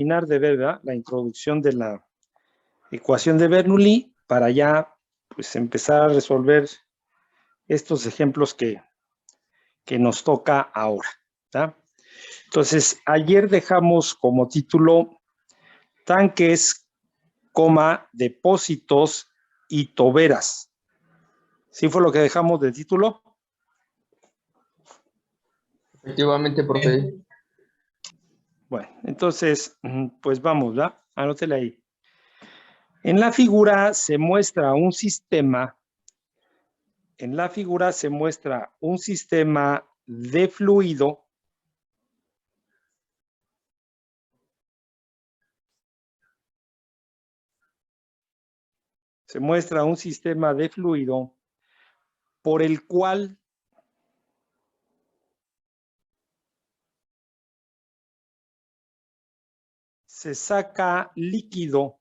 terminar de ver, ¿verdad?, la introducción de la ecuación de Bernoulli para ya pues empezar a resolver estos ejemplos que nos toca ahora, ¿verdad? Entonces, ayer dejamos como título tanques, depósitos y toberas. ¿Sí fue lo que dejamos de título? Efectivamente, profe. Bueno, entonces, pues vamos, ¿verdad? Anótela ahí. En la figura se muestra un sistema, de fluido por el cual se saca líquido,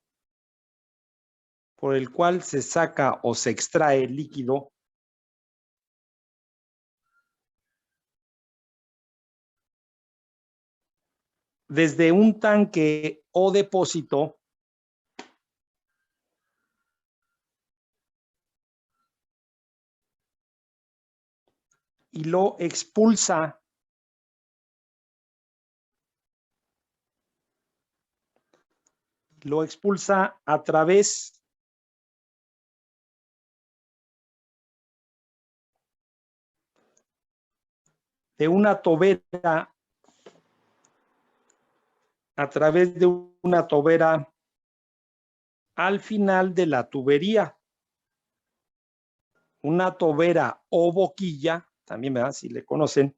o se extrae líquido desde un tanque o depósito y lo expulsa a través de una tobera, al final de la tubería. Una tobera o boquilla, también, ¿verdad?, si le conocen,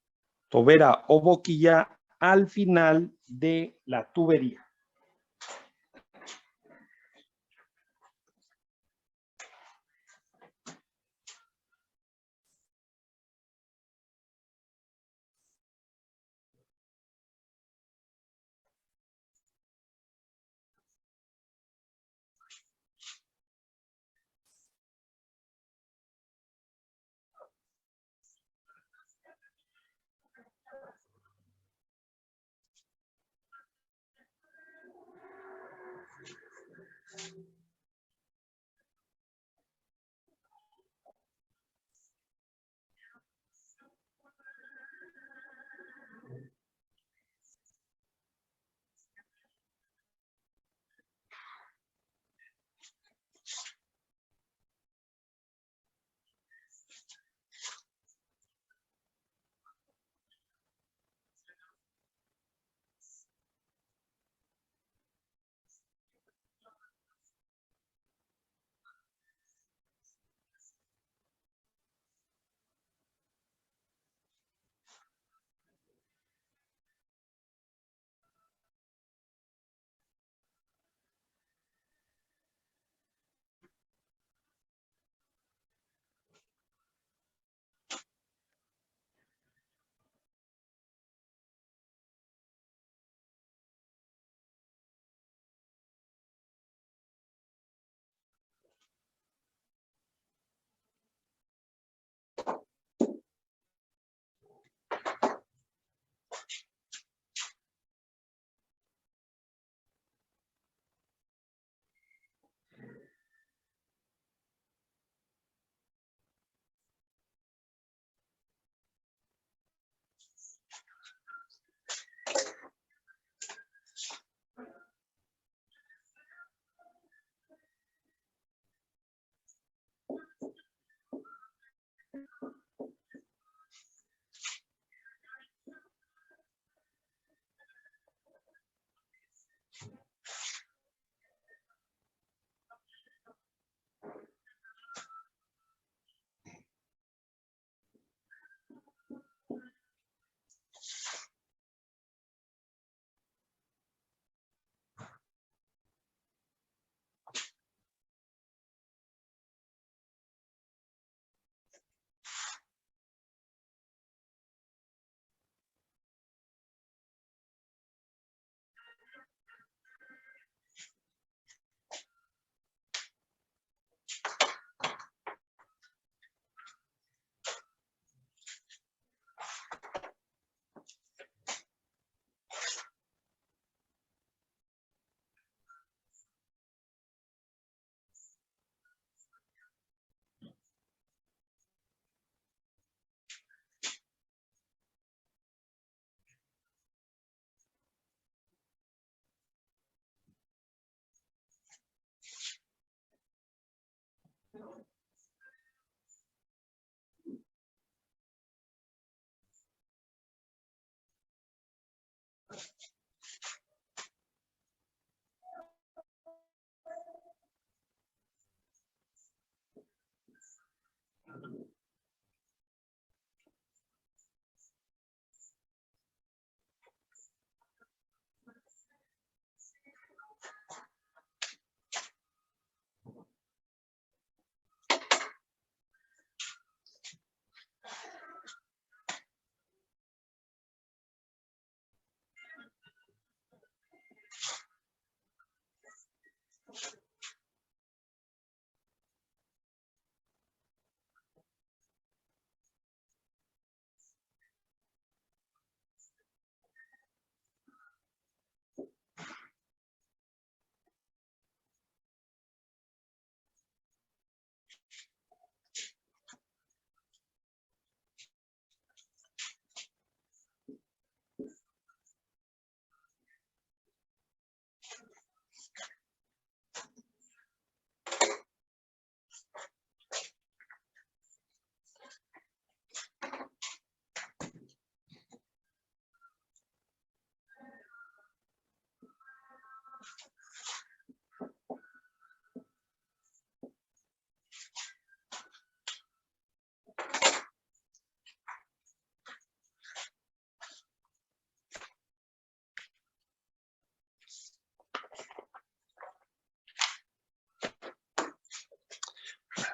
tobera o boquilla al final de la tubería.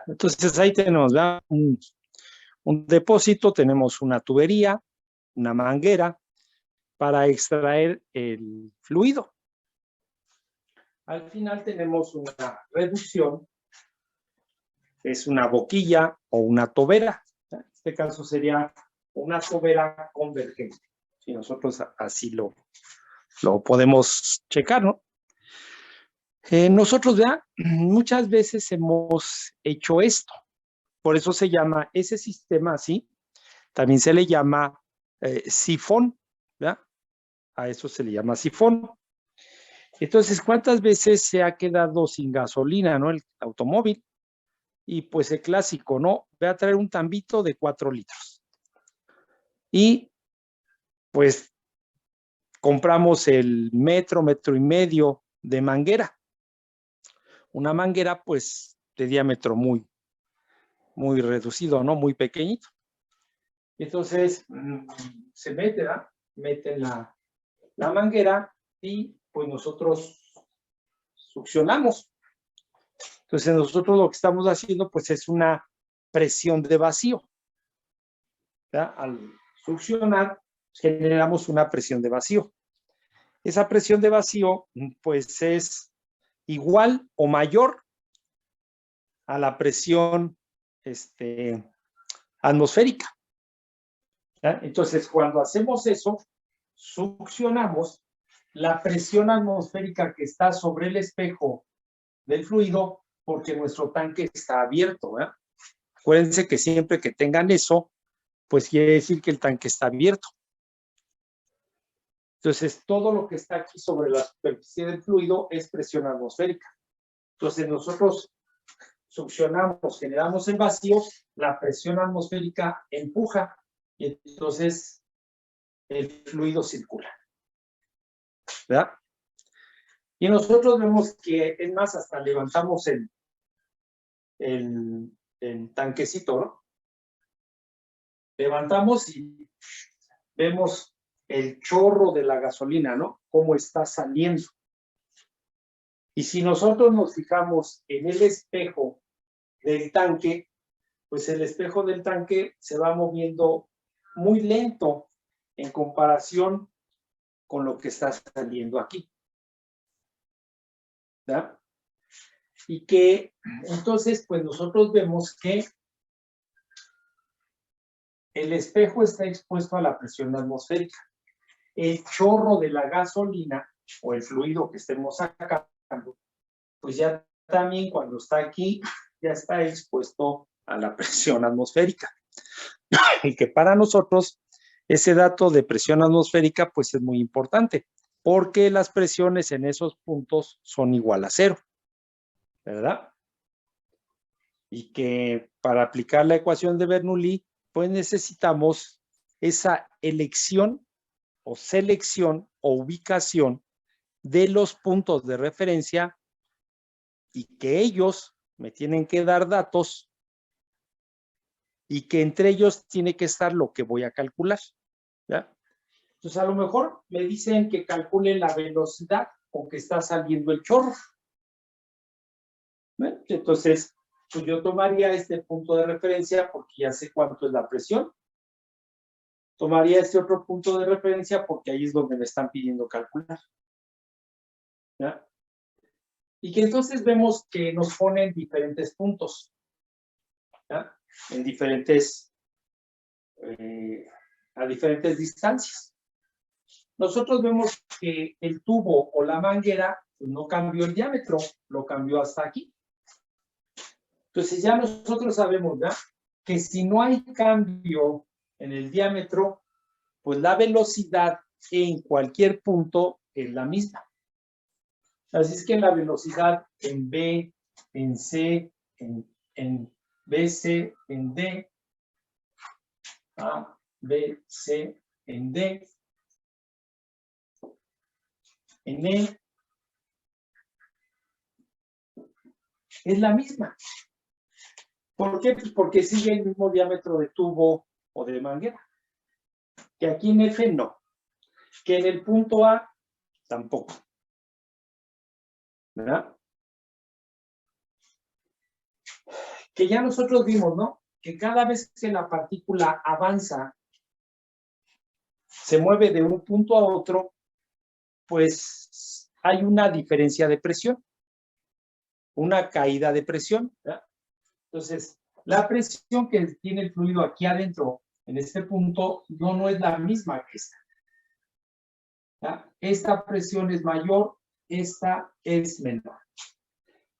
Entonces ahí tenemos, ¿verdad? Un depósito, tenemos una tubería, una manguera para extraer el fluido. Al final tenemos una reducción, es una boquilla o una tobera. En este caso sería una tobera convergente. Si nosotros así lo podemos checar, ¿no? Nosotros ya muchas veces hemos hecho esto. Por eso se llama ese sistema así. También se le llama sifón, ¿verdad? A eso se le llama sifón. Entonces, ¿cuántas veces se ha quedado sin gasolina, ¿no? El automóvil. Y pues el clásico, ¿no? Voy a traer un tambito de 4 litros. Y pues compramos el metro y medio de manguera. Una manguera pues de diámetro muy reducido, ¿no? Muy pequeñito. Entonces se mete, ¿verdad? Meten la manguera y pues nosotros succionamos. Entonces nosotros lo que estamos haciendo pues es una presión de vacío, ¿verdad? Al succionar generamos una presión de vacío. Esa presión de vacío pues es igual o mayor a la presión atmosférica. ¿Ya? Entonces, cuando hacemos eso, succionamos, la presión atmosférica que está sobre el espejo del fluido, porque nuestro tanque está abierto, ¿verdad? Acuérdense que siempre que tengan eso, pues quiere decir que el tanque está abierto. Entonces, todo lo que está aquí sobre la superficie del fluido es presión atmosférica. Entonces, nosotros succionamos, generamos el vacío, la presión atmosférica empuja y entonces el fluido circula, ¿verdad? Y nosotros vemos que, es más, hasta levantamos el tanquecito, ¿no? Levantamos y vemos el chorro de la gasolina, ¿no? Cómo está saliendo. Y si nosotros nos fijamos en el espejo del tanque, pues el espejo del tanque se va moviendo muy lento en comparación con lo que está saliendo aquí, ¿verdad? Y que entonces pues nosotros vemos que el espejo está expuesto a la presión atmosférica. El chorro de la gasolina o el fluido que estemos sacando, pues ya también cuando está aquí ya está expuesto a la presión atmosférica. Y que para nosotros ese dato de presión atmosférica pues es muy importante, porque las presiones en esos puntos son igual a 0, ¿verdad? Y que para aplicar la ecuación de Bernoulli pues necesitamos esa elección o selección o ubicación de los puntos de referencia y que ellos me tienen que dar datos y que entre ellos tiene que estar lo que voy a calcular, ¿ya? Entonces, a lo mejor me dicen que calcule la velocidad con que está saliendo el chorro. ¿Ven? Entonces, pues yo tomaría este punto de referencia porque ya sé cuánto es la presión. Tomaría este otro punto de referencia porque ahí es donde me están pidiendo calcular, ¿ya? Y que entonces vemos que nos ponen diferentes puntos, ¿ya? En diferentes, a diferentes distancias. Nosotros vemos que el tubo o la manguera pues no cambió el diámetro, lo cambió hasta aquí. Entonces ya nosotros sabemos, ¿ya?, que si no hay cambio en el diámetro, pues la velocidad en cualquier punto es la misma. Así es que la velocidad en B, en C, en BC, en D, A, B, C, en D, en E, es la misma. ¿Por qué? Pues porque sigue el mismo diámetro de tubo o de manguera. Que aquí en F no. Que en el punto A tampoco. ¿Verdad? Que ya nosotros vimos, ¿no? Que cada vez que la partícula avanza, se mueve de un punto a otro, pues hay una diferencia de presión, una caída de presión, ¿verdad? Entonces, la presión que tiene el fluido aquí adentro, en este punto, no es la misma que esta. ¿Ya? Esta presión es mayor, esta es menor.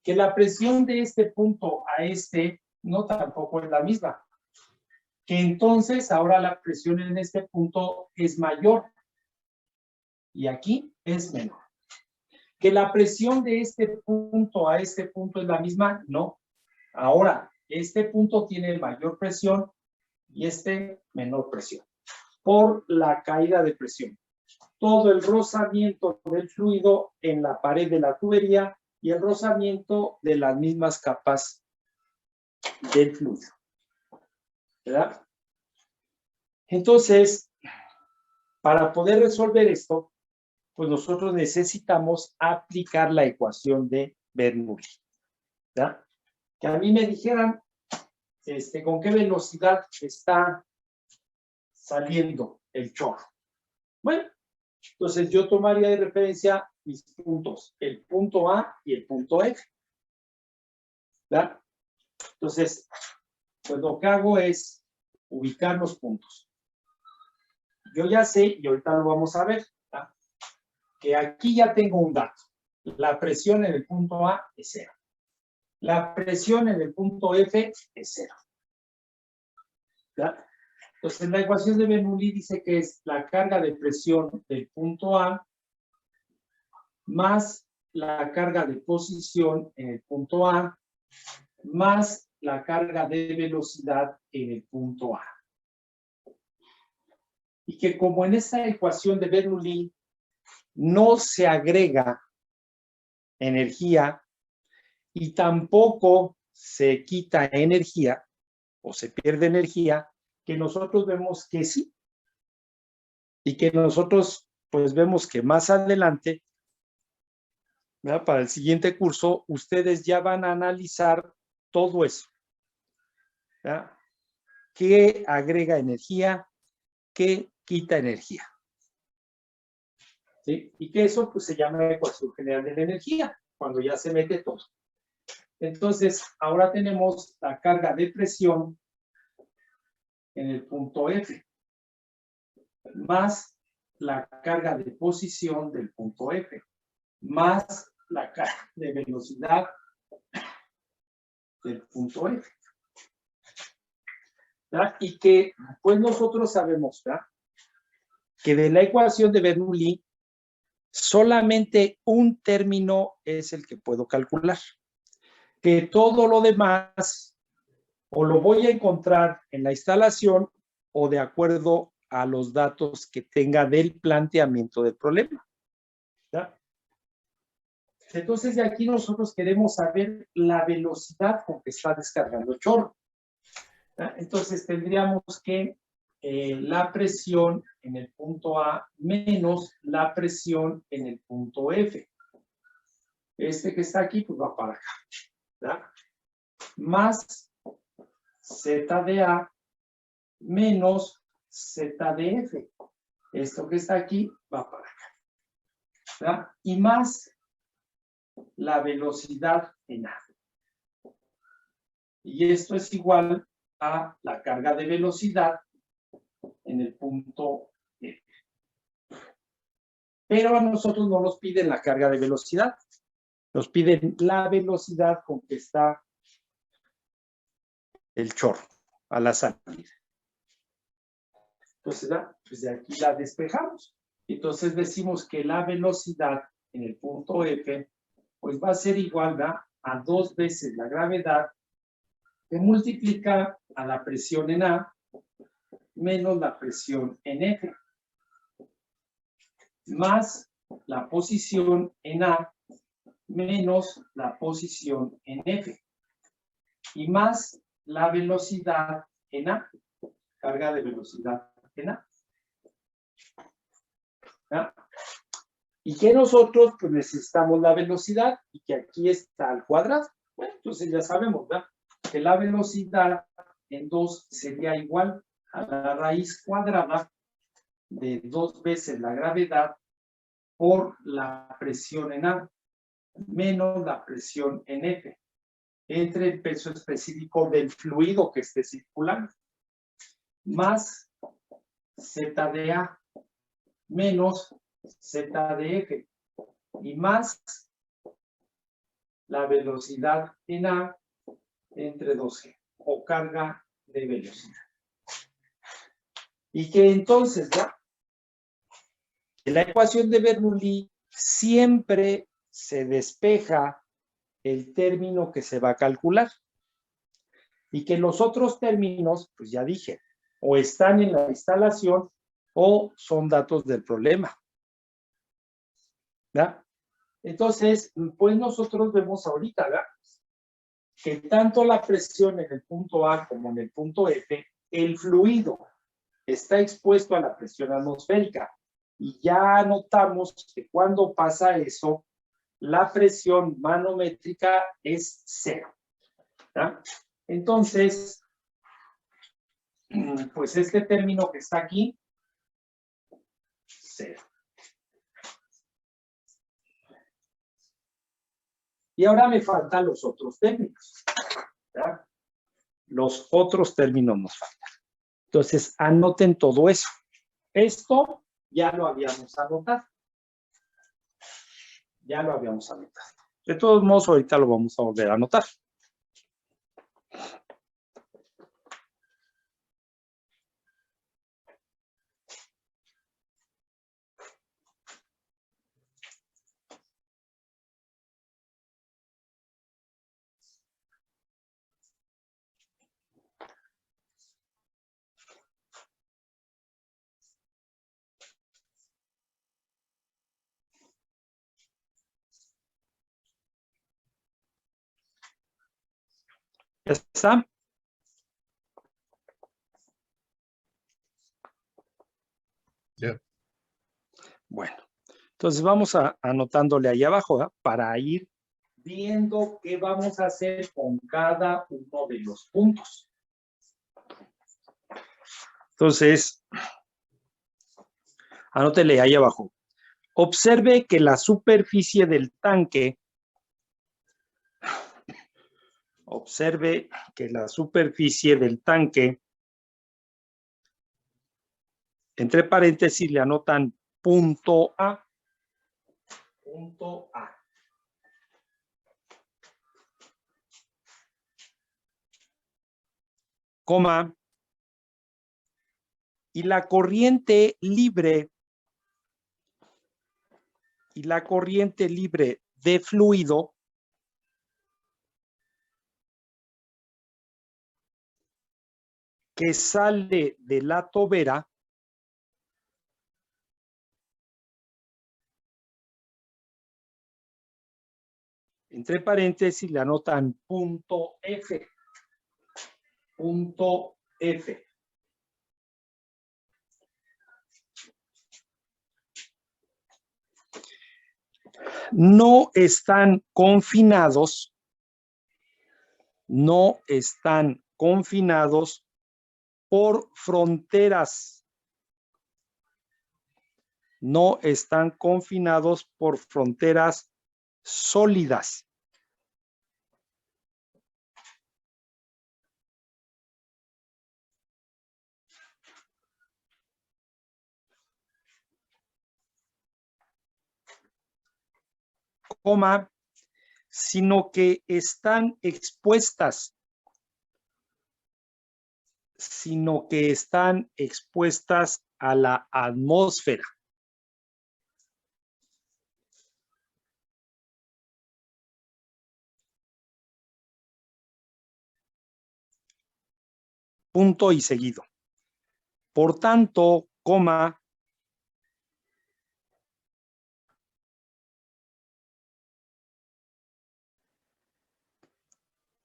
Que la presión de este punto a este no tampoco es la misma. Que entonces ahora la presión en este punto es mayor y aquí es menor. Que la presión de este punto a este punto es la misma, no. Ahora, este punto tiene mayor presión y este menor presión por la caída de presión. Todo el rozamiento del fluido en la pared de la tubería y el rozamiento de las mismas capas del fluido, ¿verdad? Entonces, para poder resolver esto, pues nosotros necesitamos aplicar la ecuación de Bernoulli, ¿verdad? Que a mí me dijeran con qué velocidad está saliendo el chorro. Bueno, entonces yo tomaría de referencia mis puntos, el punto A y el punto F, ¿verdad? Entonces, pues lo que hago es ubicar los puntos. Yo ya sé, y ahorita lo vamos a ver, ¿verdad?, que aquí ya tengo un dato. La presión en el punto A es 0. La presión en el punto F es 0. ¿Verdad? Entonces, la ecuación de Bernoulli dice que es la carga de presión del punto A más la carga de posición en el punto A más la carga de velocidad en el punto A. Y que como en esta ecuación de Bernoulli no se agrega energía y tampoco se quita energía o se pierde energía, que nosotros vemos que sí. Y que nosotros pues vemos que más adelante, ¿verdad?, para el siguiente curso, ustedes ya van a analizar todo eso, ¿verdad?, qué agrega energía, qué quita energía, ¿sí? Y que eso pues se llama ecuación general de la energía, cuando ya se mete todo. Entonces, ahora tenemos la carga de presión en el punto F, más la carga de posición del punto F, más la carga de velocidad del punto F. ¿Verdad? Y que pues nosotros sabemos, ¿verdad?, que de la ecuación de Bernoulli solamente un término es el que puedo calcular. Que todo lo demás o lo voy a encontrar en la instalación o de acuerdo a los datos que tenga del planteamiento del problema. ¿Ya? Entonces, de aquí nosotros queremos saber la velocidad con que está descargando el chorro. ¿Ya? Entonces, tendríamos que la presión en el punto A menos la presión en el punto F. Este que está aquí, pues va para acá. ¿Ya? Más Z de A menos Z de F. Esto que está aquí va para acá. ¿Ya? Y más la velocidad en A. Y esto es igual a la carga de velocidad en el punto F. Pero a nosotros no nos piden la carga de velocidad. Nos piden la velocidad con que está el chorro a la salida. Entonces, pues de aquí la despejamos. Entonces decimos que la velocidad en el punto F, pues va a ser igual a 2 veces la gravedad que multiplica a la presión en A menos la presión en F, más la posición en A menos la posición en F, y más la velocidad en A, carga de velocidad en A. ¿Ya? Y que nosotros pues necesitamos la velocidad y que aquí está al cuadrado. Bueno, entonces ya sabemos, ¿verdad? Que la velocidad en 2 sería igual a la raíz cuadrada de 2 veces la gravedad por la presión en A menos la presión en F, entre el peso específico del fluido que esté circulando, más Z de A menos Z de F, y más la velocidad en A entre 2G, o carga de velocidad. Y que entonces, ¿ya? En la ecuación de Bernoulli siempre se despeja el término que se va a calcular. Y que los otros términos, pues ya dije, o están en la instalación o son datos del problema. ¿Ya? Entonces, pues nosotros vemos ahorita, ¿verdad? Que tanto la presión en el punto A como en el punto F, el fluido está expuesto a la presión atmosférica. Y ya notamos que cuando pasa eso, la presión manométrica es 0. ¿Ya? Entonces, pues este término que está aquí, 0. Y ahora me faltan los otros términos. ¿Ya? Los otros términos nos faltan. Entonces, anoten todo eso. Esto ya lo habíamos anotado. Ya lo habíamos anotado. De todos modos, ahorita lo vamos a volver a anotar. ¿Ya está? Yeah. Bueno, entonces vamos anotándole ahí abajo, ¿eh? Para ir viendo qué vamos a hacer con cada uno de los puntos. Entonces, anótele ahí abajo. Observe que la superficie del tanque, entre paréntesis le anotan punto A. Punto A. Coma. Y la corriente libre de fluido que sale de la tobera entre paréntesis le anotan punto F. Punto F. No están confinados por fronteras. No están confinados por fronteras sólidas. Coma, sino que están expuestas. A la atmósfera. Punto y seguido. Por tanto, coma,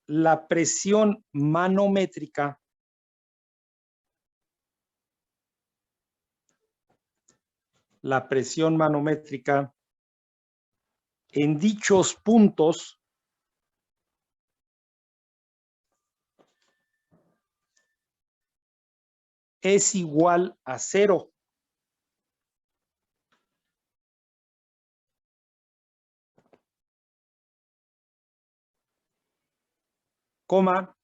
la presión manométrica en dichos puntos es igual a 0. Coma.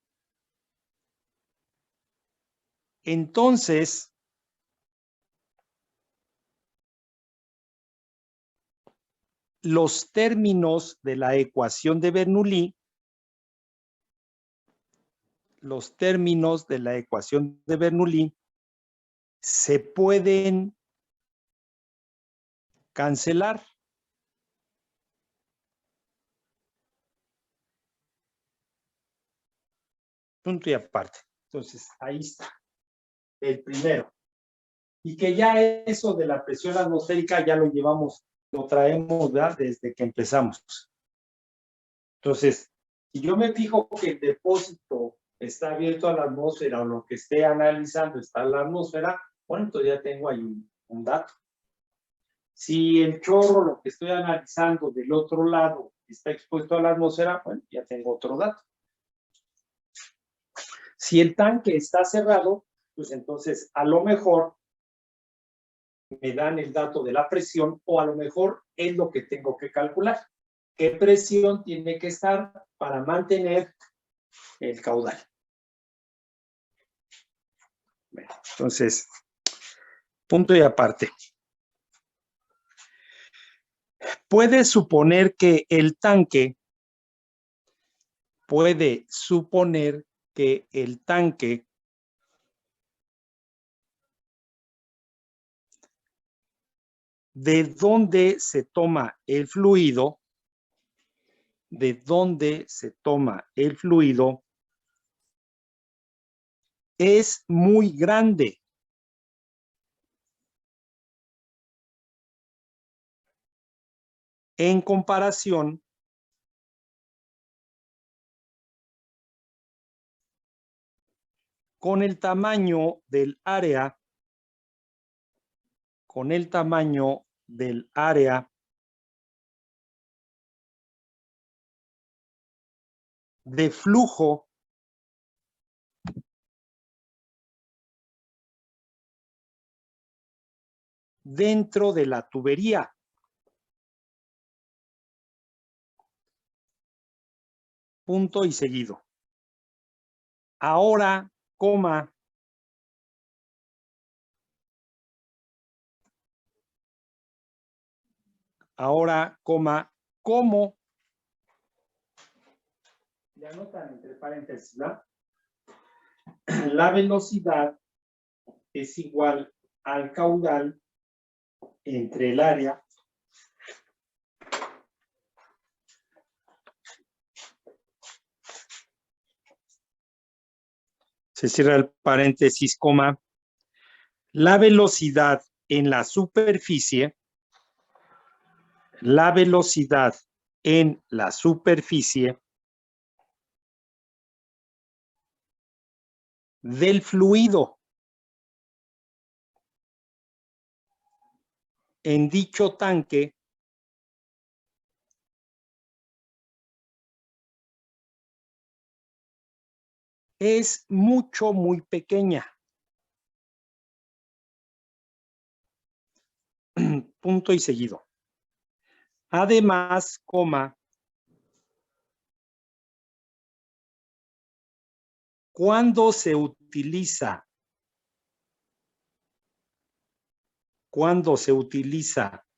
Entonces, los términos de la ecuación de Bernoulli, se pueden cancelar. Punto y aparte. Entonces, ahí está. El primero. Y que ya eso de la presión atmosférica ya lo traemos, ¿verdad? Desde que empezamos. Entonces, si yo me fijo que el depósito está abierto a la atmósfera o lo que esté analizando está en la atmósfera, bueno, entonces ya tengo ahí un dato. Si el chorro, lo que estoy analizando del otro lado, está expuesto a la atmósfera, bueno, ya tengo otro dato. Si el tanque está cerrado, pues entonces a lo mejor me dan el dato de la presión o a lo mejor es lo que tengo que calcular. ¿Qué presión tiene que estar para mantener el caudal? Bueno, entonces, punto y aparte. Puede suponer que el tanque de dónde se toma el fluido, es muy grande. En comparación con el tamaño del área, de flujo dentro de la tubería. Punto y seguido. Ahora, coma, ¿cómo? Le anotan entre paréntesis, ¿no? La velocidad es igual al caudal entre el área se cierra el paréntesis, coma, la velocidad en la superficie en la superficie del fluido en dicho tanque es muy pequeña. Punto y seguido. Además, cuando se utiliza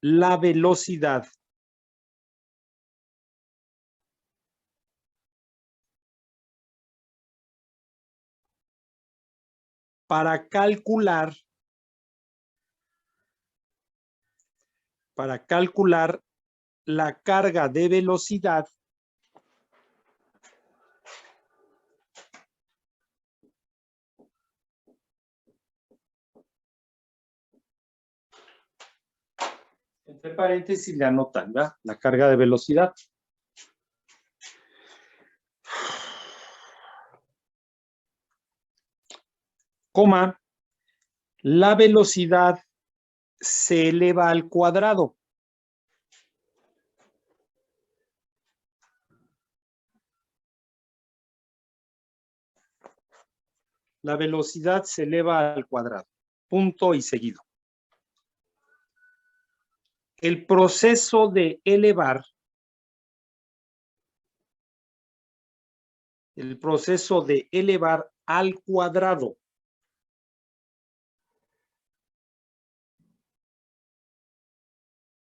la velocidad para calcular la carga de velocidad entre paréntesis le anotan, ¿verdad? La carga de velocidad. La velocidad se eleva al cuadrado. La velocidad se eleva al cuadrado. Punto y seguido. El proceso de elevar al cuadrado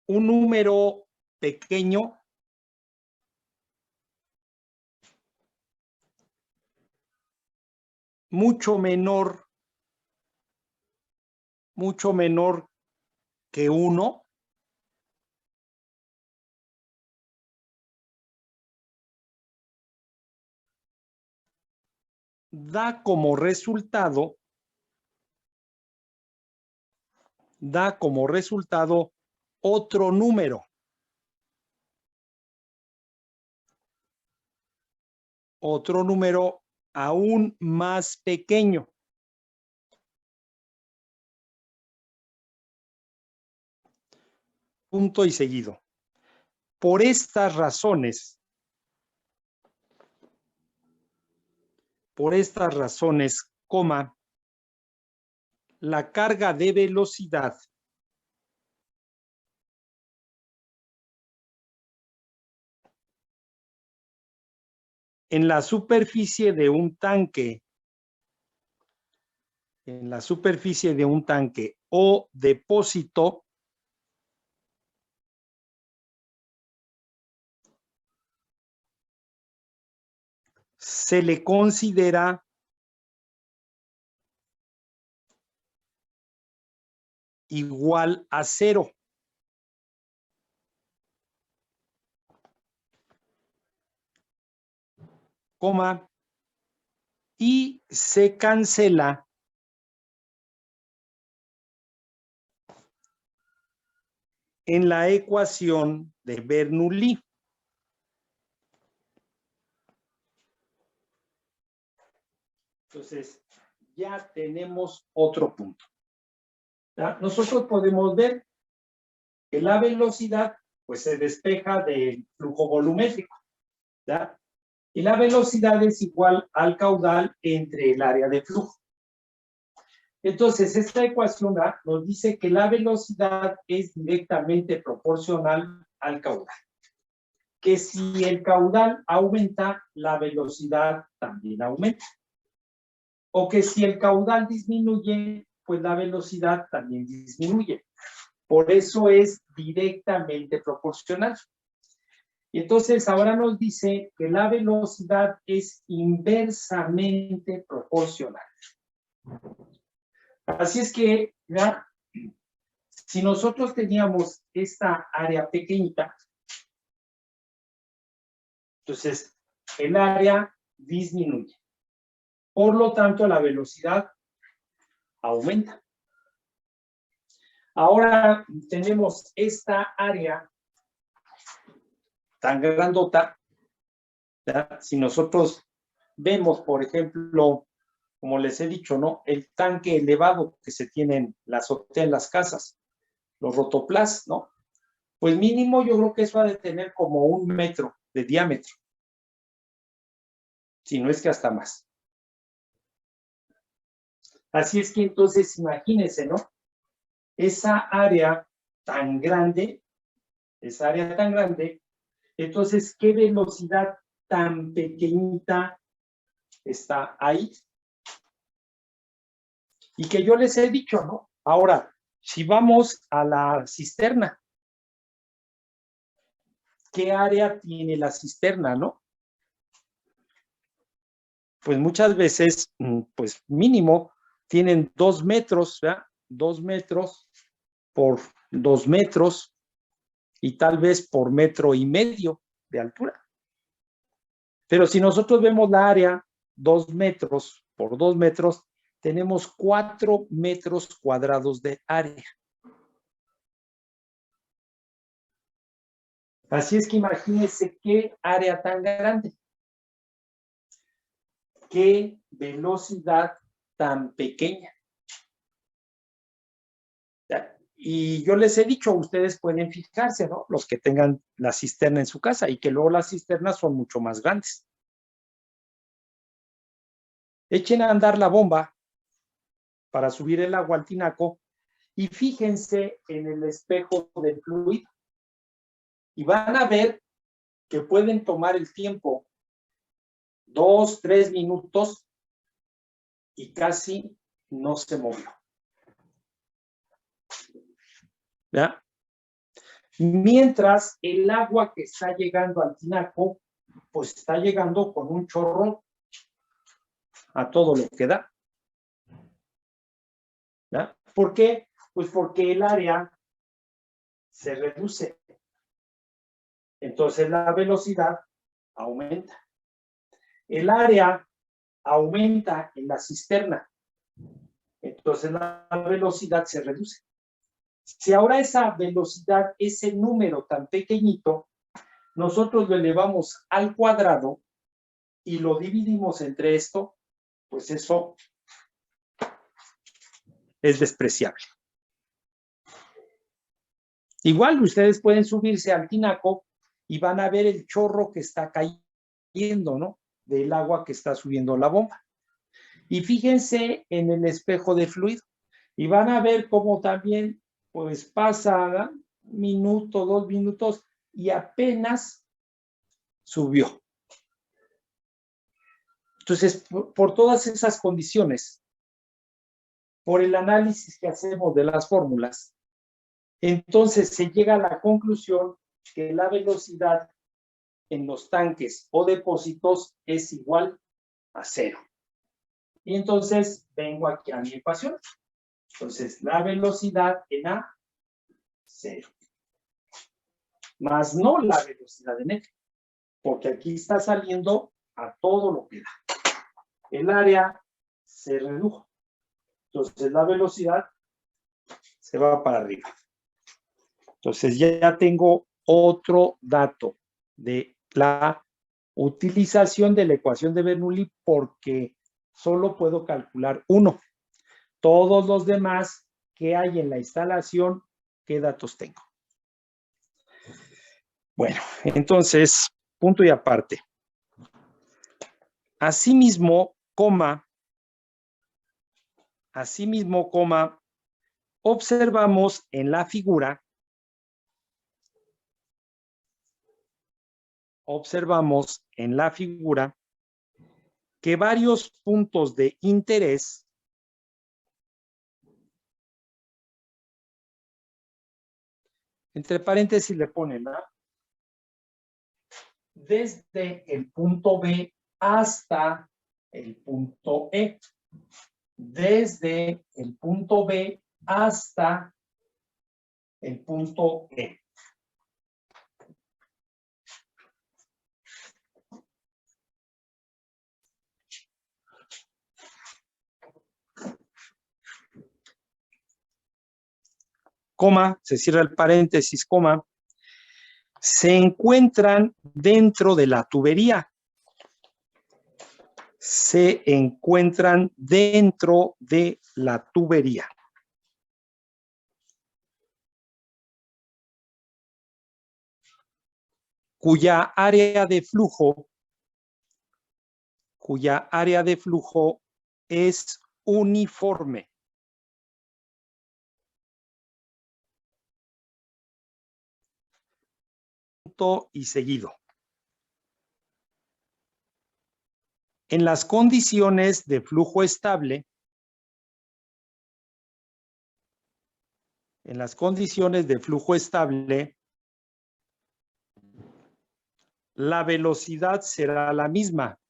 un número pequeño mucho menor que 1 da como resultado otro número aún más pequeño. Punto y seguido. Por estas razones, la carga de velocidad en la superficie de un tanque o depósito se le considera igual a 0. Y se cancela en la ecuación de Bernoulli. Entonces, ya tenemos otro punto. ¿Ya? Nosotros podemos ver que la velocidad pues se despeja del flujo volumétrico, ¿ya? Y la velocidad es igual al caudal entre el área de flujo. Entonces, esta ecuación nos dice que la velocidad es directamente proporcional al caudal. Que si el caudal aumenta, la velocidad también aumenta. O que si el caudal disminuye, pues la velocidad también disminuye. Por eso es directamente proporcional. Y entonces ahora nos dice que la velocidad es inversamente proporcional. Así es que, ¿ya? Si nosotros teníamos esta área pequeñita, entonces el área disminuye. Por lo tanto, la velocidad aumenta. Ahora tenemos esta área tan grandota, ¿verdad? Si nosotros vemos, por ejemplo, como les he dicho, ¿no? El tanque elevado que se tiene en la azotea en las casas, los rotoplas, ¿no? Pues mínimo yo creo que eso ha de tener como 1 metro de diámetro, si no es que hasta más. Así es que entonces imagínense, ¿no? Esa área tan grande, entonces, ¿qué velocidad tan pequeñita está ahí? Y que yo les he dicho, ¿no? Ahora, si vamos a la cisterna, ¿qué área tiene la cisterna, no? Pues muchas veces, pues mínimo, tienen 2 metros, ¿verdad? 2 metros por 2 metros y tal vez por 1,5 metros de altura. Pero si nosotros vemos la área, 2 metros por 2 metros, tenemos 4 metros cuadrados de área. Así es que imagínense qué área tan grande. Qué velocidad tan pequeña. Y yo les he dicho, ustedes pueden fijarse, ¿no? Los que tengan la cisterna en su casa y que luego las cisternas son mucho más grandes. Echen a andar la bomba para subir el agua al tinaco y fíjense en el espejo del fluido. Y van a ver que pueden tomar el tiempo 2, 3 minutos y casi no se movió. ¿Ya? Mientras el agua que está llegando al tinaco, pues está llegando con un chorro a todo lo que da. ¿Ya? ¿Por qué? Pues porque el área se reduce. Entonces la velocidad aumenta. El área aumenta en la cisterna. Entonces la velocidad se reduce. Si ahora esa velocidad, ese número tan pequeñito, nosotros lo elevamos al cuadrado y lo dividimos entre esto, pues eso es despreciable. Igual ustedes pueden subirse al tinaco y van a ver el chorro que está cayendo, ¿no? Del agua que está subiendo la bomba. Y fíjense en el espejo de fluido y van a ver cómo también pues pasa 1 minuto, 2 minutos y apenas subió. Entonces, por todas esas condiciones, por el análisis que hacemos de las fórmulas, entonces se llega a la conclusión que la velocidad en los tanques o depósitos es igual a 0. Y entonces vengo aquí a mi ecuación. Entonces, la velocidad en A, 0. Más no la velocidad en F, porque aquí está saliendo a todo lo que da. El área se redujo. Entonces, la velocidad se va para arriba. Entonces, ya tengo otro dato de la utilización de la ecuación de Bernoulli porque solo puedo calcular uno. Todos los demás que hay en la instalación, ¿qué datos tengo? Bueno, entonces, punto y aparte. Asimismo, observamos en la figura, que varios puntos de interés entre paréntesis le ponen desde el punto B hasta el punto E. Desde el punto B hasta el punto E. Coma, se cierra el paréntesis, coma. se encuentran dentro de la tubería. Se encuentran dentro de la tubería. Cuya área de flujo es uniforme. Punto y seguido. En las condiciones de flujo estable, la velocidad será la misma.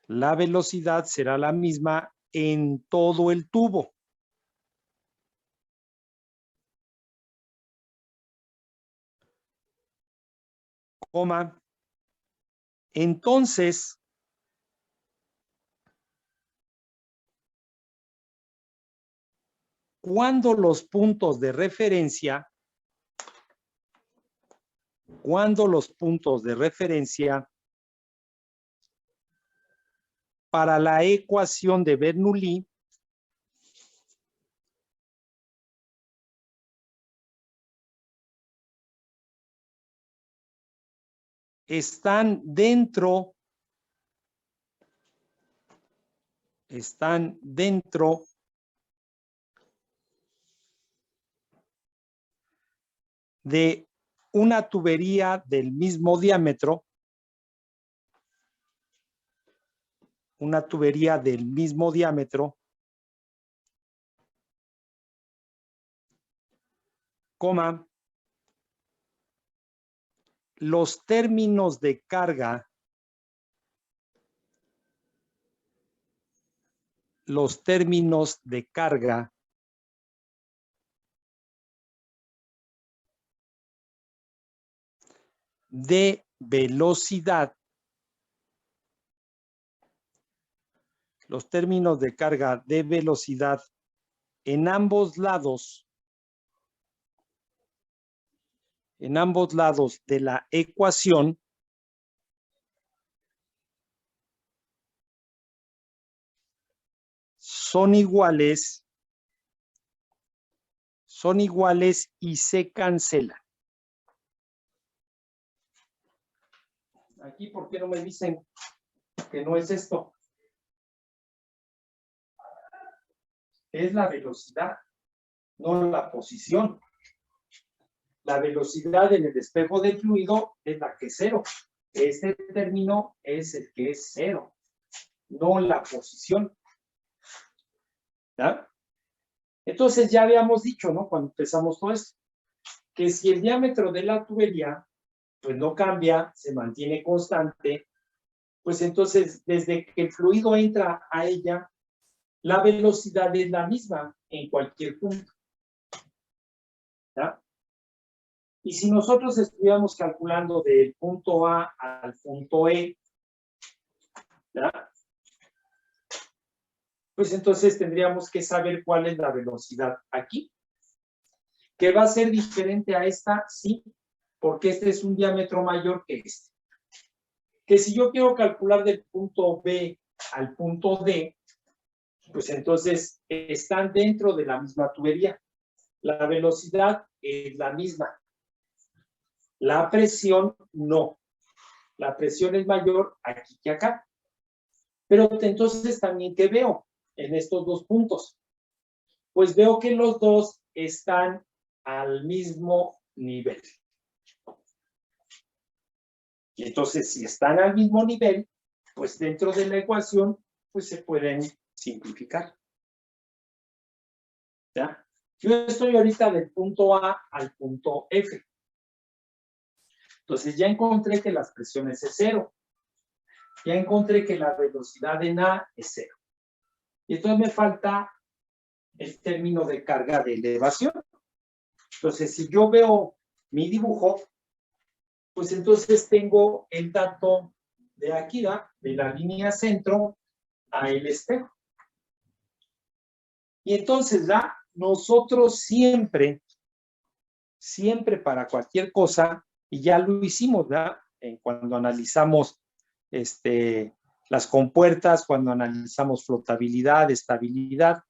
La velocidad será la misma en todo el tubo. Coma. Entonces, cuando los puntos de referencia para la ecuación de Bernoulli están dentro de una tubería del mismo diámetro, coma, los términos de carga de velocidad, en ambos lados de la ecuación son iguales y se cancelan. Aquí, ¿por qué no me dicen que no es esto? Es la velocidad, no la posición. La velocidad en el espejo del fluido es la que es cero. Este término es el que es cero, no la posición. ¿Ya? Entonces ya habíamos dicho, ¿no? Cuando empezamos todo esto, que si el diámetro de la tubería pues no cambia, se mantiene constante, pues entonces desde que el fluido entra a ella, la velocidad es la misma en cualquier punto. ¿Ya? Y si nosotros estuviéramos calculando del punto A al punto E, ¿ya? Pues entonces tendríamos que saber cuál es la velocidad aquí. ¿Que va a ser diferente a esta? Sí, porque este es un diámetro mayor que este. Que si yo quiero calcular del punto B al punto D, pues entonces están dentro de la misma tubería. La velocidad es la misma. La presión no. La presión es mayor aquí que acá. Pero entonces también, ¿qué veo en estos dos puntos? Pues veo que los dos están al mismo nivel. Y entonces, si están al mismo nivel, pues dentro de la ecuación, pues se pueden simplificar. ¿Ya? Yo estoy ahorita del punto A al punto F. Entonces ya encontré que las presiones es cero. Ya encontré que la velocidad en A es cero. Y entonces me falta el término de carga de elevación. Entonces, si yo veo mi dibujo, pues entonces tengo el dato de aquí, de la línea centro a el espejo. Y entonces, nosotros siempre siempre para cualquier cosa, y ya lo hicimos, ¿verdad? Cuando analizamos las compuertas, cuando analizamos flotabilidad, estabilidad,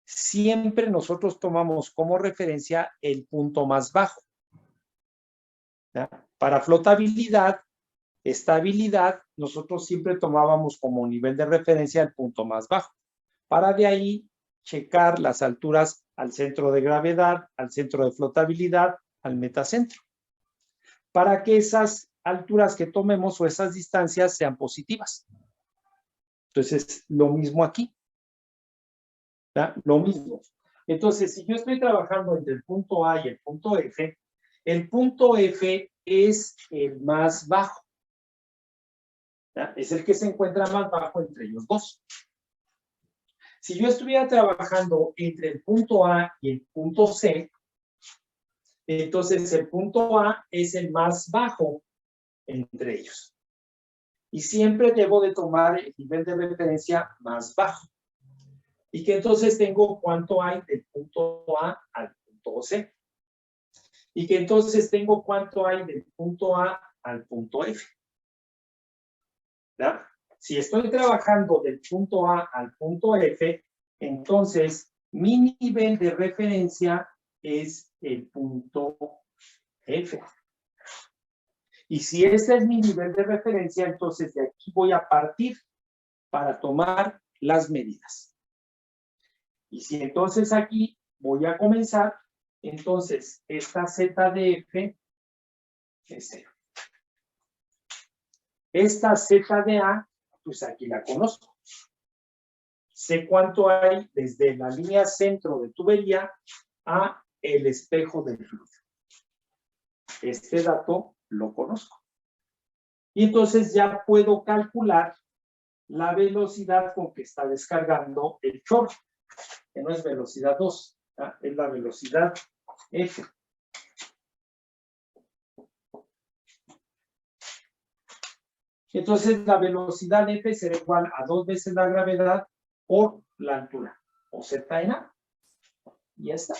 siempre nosotros tomamos como referencia el punto más bajo, ¿verdad? Para flotabilidad, estabilidad, nosotros siempre tomábamos como nivel de referencia el punto más bajo. Para de ahí checar las alturas al centro de gravedad, al centro de flotabilidad, al metacentro, para que esas alturas que tomemos o esas distancias sean positivas. Entonces, lo mismo aquí, ¿verdad? Lo mismo. Entonces, si yo estoy trabajando entre el punto A y el punto F es el más bajo, ¿verdad? Es el que se encuentra más bajo entre ellos dos. Si yo estuviera trabajando entre el punto A y el punto C, entonces el punto A es el más bajo entre ellos. Y siempre debo de tomar el nivel de referencia más bajo. Y que entonces tengo cuánto hay del punto A al punto C. Y que entonces tengo cuánto hay del punto A al punto F. ¿Verdad? Si estoy trabajando del punto A al punto F, entonces mi nivel de referencia es el punto F. Y si ese es mi nivel de referencia, entonces de aquí voy a partir para tomar las medidas. Y si entonces aquí voy a comenzar, entonces esta Z de F es 0. Esta Z de A, pues aquí la conozco. Sé cuánto hay desde la línea centro de tubería a el espejo del fluido. Este dato lo conozco. Y entonces ya puedo calcular la velocidad con que está descargando el chorro, que no es velocidad 2, ¿verdad? Es la velocidad F. Entonces la velocidad F será igual a 2 veces la gravedad por la altura, o Z en A. Y ya está.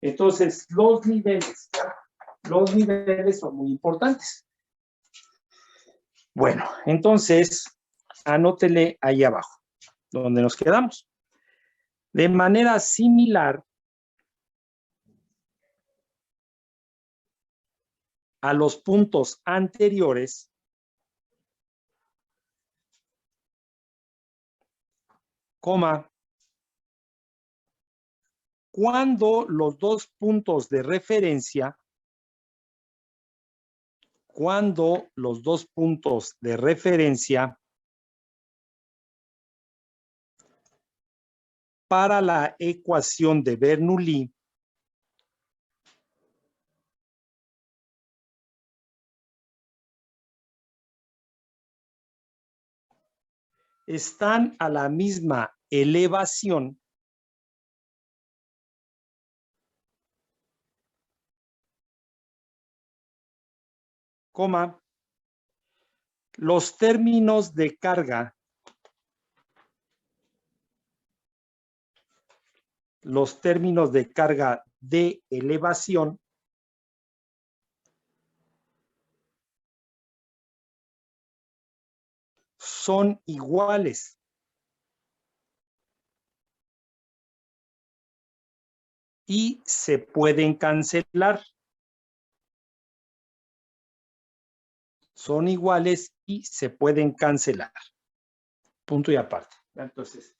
Entonces los niveles son muy importantes. Bueno, entonces anótele ahí abajo, donde nos quedamos. De manera similar a los puntos anteriores, coma, cuando los dos puntos de referencia para la ecuación de Bernoulli están a la misma elevación, coma, los términos de carga de elevación son iguales. Y se pueden cancelar. Son iguales y se pueden cancelar. Punto y aparte. Entonces,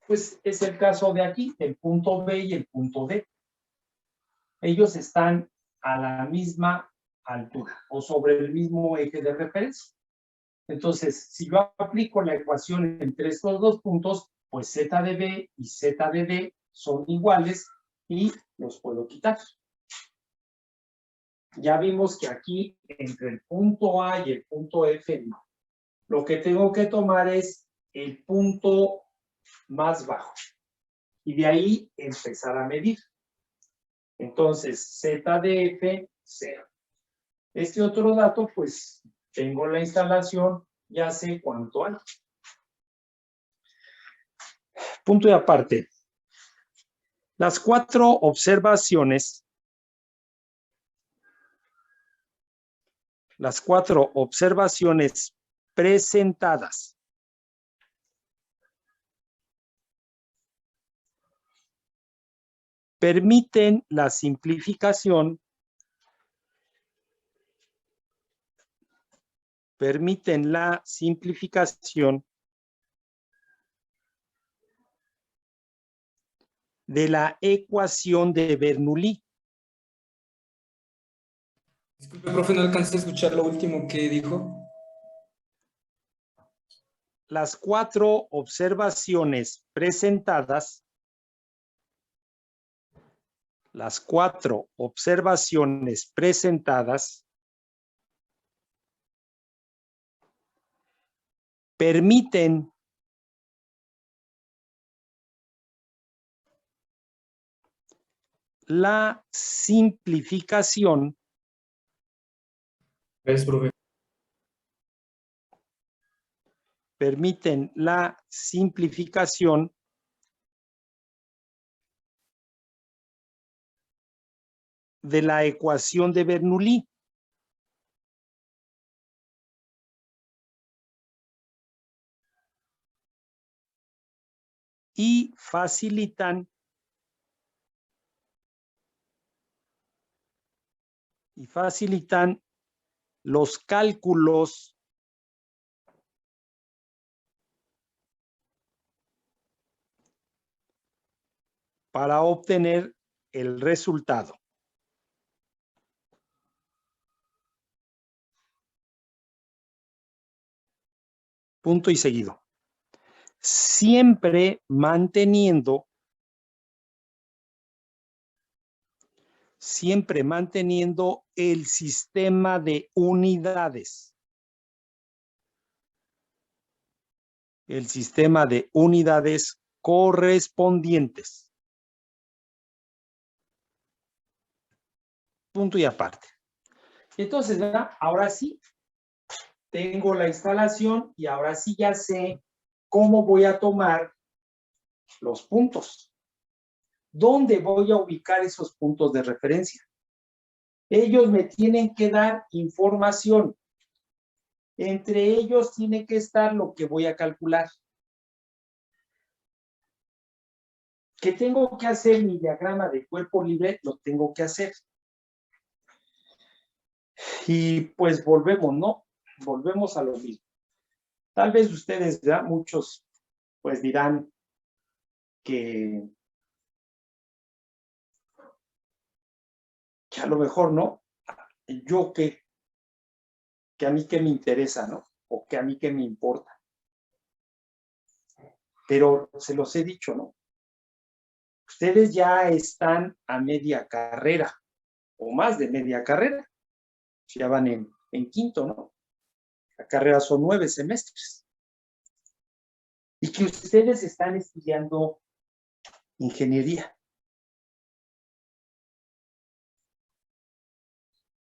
pues es el caso de aquí, el punto B y el punto D. Ellos están a la misma altura o sobre el mismo eje de referencia. Entonces, si yo aplico la ecuación entre estos dos puntos, pues Z de B y Z de D son iguales y los puedo quitar. Ya vimos que aquí entre el punto A y el punto F no. Lo que tengo que tomar es el punto más bajo. Y de ahí empezar a medir. Entonces, Z de F, 0. Este otro dato, pues, tengo la instalación, ya sé cuánto hay. Punto y aparte. Las 4 observaciones Las 4 observaciones presentadas permiten la simplificación de la ecuación de Bernoulli. Disculpe, profe, no alcancé a escuchar lo último que dijo. Las 4 observaciones presentadas permiten la simplificación Gracias, profe. De la ecuación de Bernoulli. Y facilitan los cálculos para obtener el resultado. Punto y seguido. Siempre manteniendo el sistema de unidades. El sistema de unidades correspondientes. Punto y aparte. Entonces, ¿verdad? Ahora sí, tengo la instalación y ahora sí ya sé cómo voy a tomar los puntos. ¿Dónde voy a ubicar esos puntos de referencia? Ellos me tienen que dar información. Entre ellos tiene que estar lo que voy a calcular. Que tengo que hacer mi diagrama de cuerpo libre, lo tengo que hacer. Y pues volvemos, ¿no? Volvemos a lo mismo. Tal vez ustedes, ya muchos, pues dirán que a lo mejor, ¿no? Yo que a mí qué me interesa, ¿no? O que a mí qué me importa. Pero se los he dicho, ¿no? Ustedes ya están a media carrera o más de media carrera. Ya van en quinto, ¿no? La carrera son 9 semestres. Y que ustedes están estudiando ingeniería.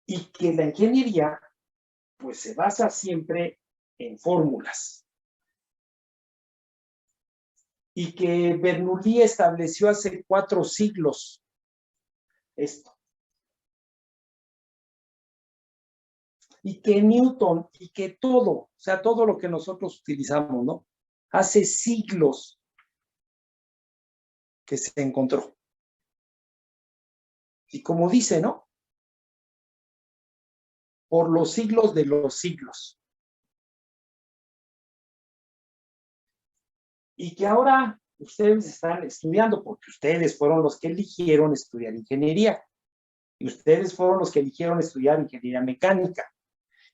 Y que la ingeniería, pues se basa siempre en fórmulas. Y que Bernoulli estableció hace 4 siglos esto. Y que Newton, y que todo, o sea, todo lo que nosotros utilizamos, ¿no? Hace siglos que se encontró. Y como dice, ¿no? Por los siglos de los siglos. Y que ahora ustedes están estudiando, porque ustedes fueron los que eligieron estudiar ingeniería. Y ustedes fueron los que eligieron estudiar ingeniería mecánica.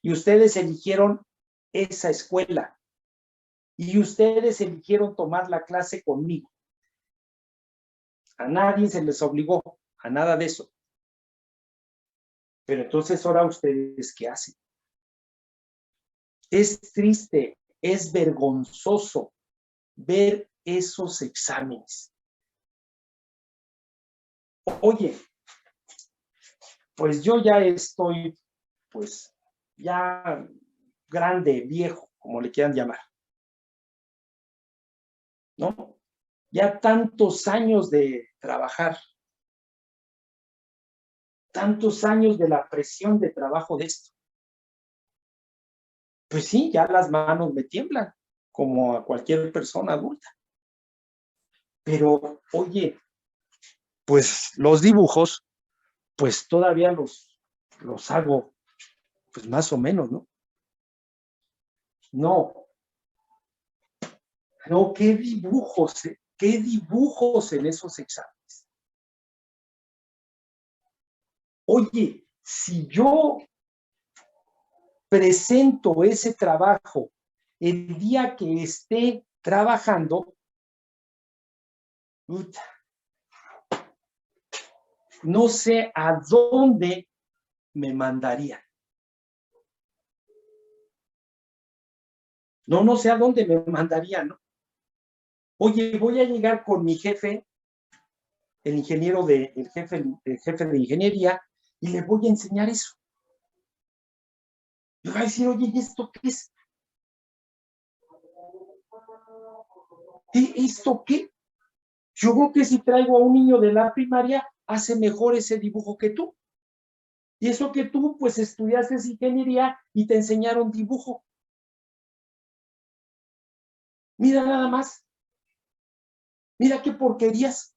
Y ustedes eligieron esa escuela. Y ustedes eligieron tomar la clase conmigo. A nadie se les obligó a nada de eso. Pero entonces ahora ustedes, ¿qué hacen? Es triste, es vergonzoso ver esos exámenes. Oye, pues yo ya estoy, pues, ya grande, viejo, como le quieran llamar. ¿No? Ya tantos años de trabajar. Tantos años de la presión de trabajo de esto. pues sí, ya las manos me tiemblan, como a cualquier persona adulta. Pero, oye, pues los dibujos, pues todavía los hago, pues más o menos, ¿no? No, qué dibujos en esos exámenes. Oye, si yo presento ese trabajo el día que esté trabajando, no sé a dónde me mandarían. No sé a dónde me mandarían, ¿no? Oye, voy a llegar con mi jefe, el jefe de ingeniería, y le voy a enseñar eso. Le voy a decir, oye, ¿y esto qué es? ¿Esto qué? Yo creo que si traigo a un niño de la primaria, hace mejor ese dibujo que tú. Y eso que tú, pues, estudiaste ingeniería y te enseñaron dibujo. Mira nada más. Mira qué porquerías.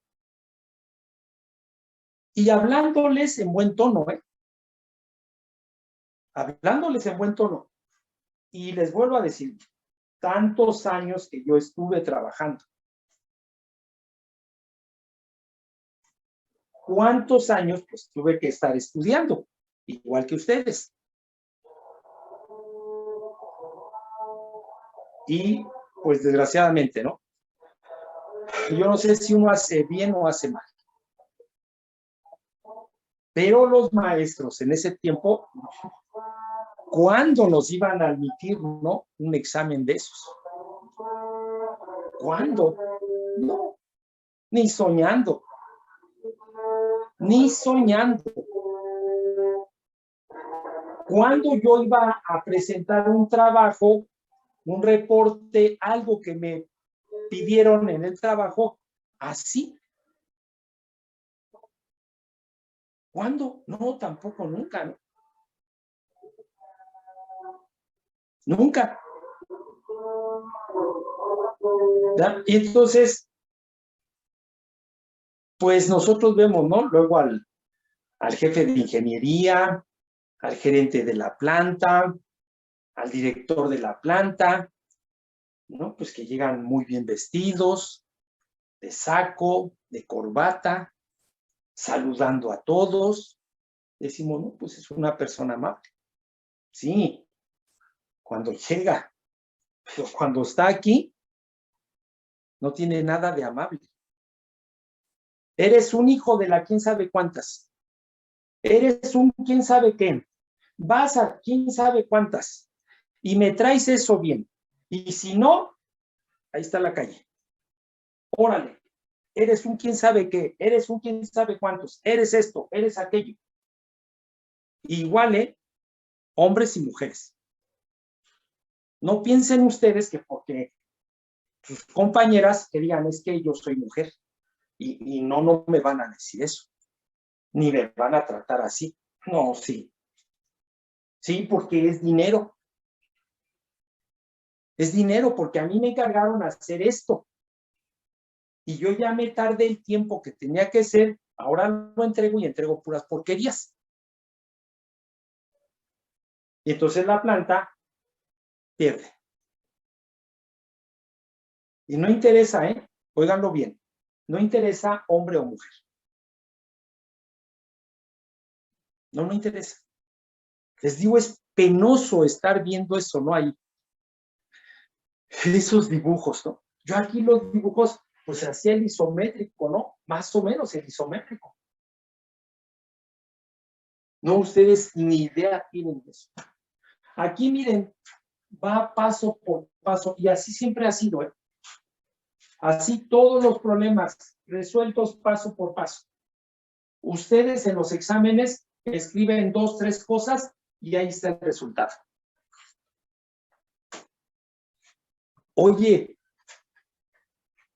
Y hablándoles en buen tono, ¿eh? Hablándoles en buen tono. Y les vuelvo a decir, tantos años que yo estuve trabajando. ¿Cuántos años? Pues tuve que estar estudiando, igual que ustedes. Y pues desgraciadamente, ¿no? Yo no sé si uno hace bien o hace mal. Pero los maestros en ese tiempo, ¿cuándo nos iban a admitir, no, un examen de esos? ¿Cuándo? No, ni soñando. Ni soñando. Cuando yo iba a presentar un trabajo, un reporte, algo que me pidieron en el trabajo, así. ¿Cuándo? No, tampoco, nunca, ¿no? Nunca. ¿Ya? Y entonces, pues nosotros vemos, ¿no? Luego al jefe de ingeniería, al gerente de la planta, al director de la planta, ¿no? Pues que llegan muy bien vestidos, de saco, de corbata, saludando a todos. Decimos, no, pues es una persona amable. Sí, cuando llega, pero cuando está aquí, no tiene nada de amable. Eres un hijo de la quién sabe cuántas. Eres un quién sabe qué. Vas a quién sabe cuántas. Y me traes eso bien. Y si no, ahí está la calle. Órale. Eres un quién sabe qué. Eres un quién sabe cuántos. Eres esto, eres aquello. Igual, hombres y mujeres. No piensen ustedes que porque sus compañeras que digan es que yo soy mujer. Y no me van a decir eso. Ni me van a tratar así. No, sí. Sí, porque es dinero. Es dinero porque a mí me encargaron hacer esto. Y yo ya me tardé el tiempo que tenía que ser, ahora lo entrego y entrego puras porquerías. Y entonces la planta pierde. Y no interesa, óiganlo bien, no interesa hombre o mujer. No interesa. Les digo, es penoso estar viendo eso, ¿no? Ahí. Esos dibujos, ¿no? Yo aquí los dibujos, pues hacía el isométrico, ¿no? Más o menos el isométrico. No, ustedes ni idea tienen de eso. Aquí, miren, va paso por paso, y así siempre ha sido, ¿eh? Así todos los problemas resueltos paso por paso. Ustedes en los exámenes escriben 2, 3 cosas y ahí está el resultado. Oye,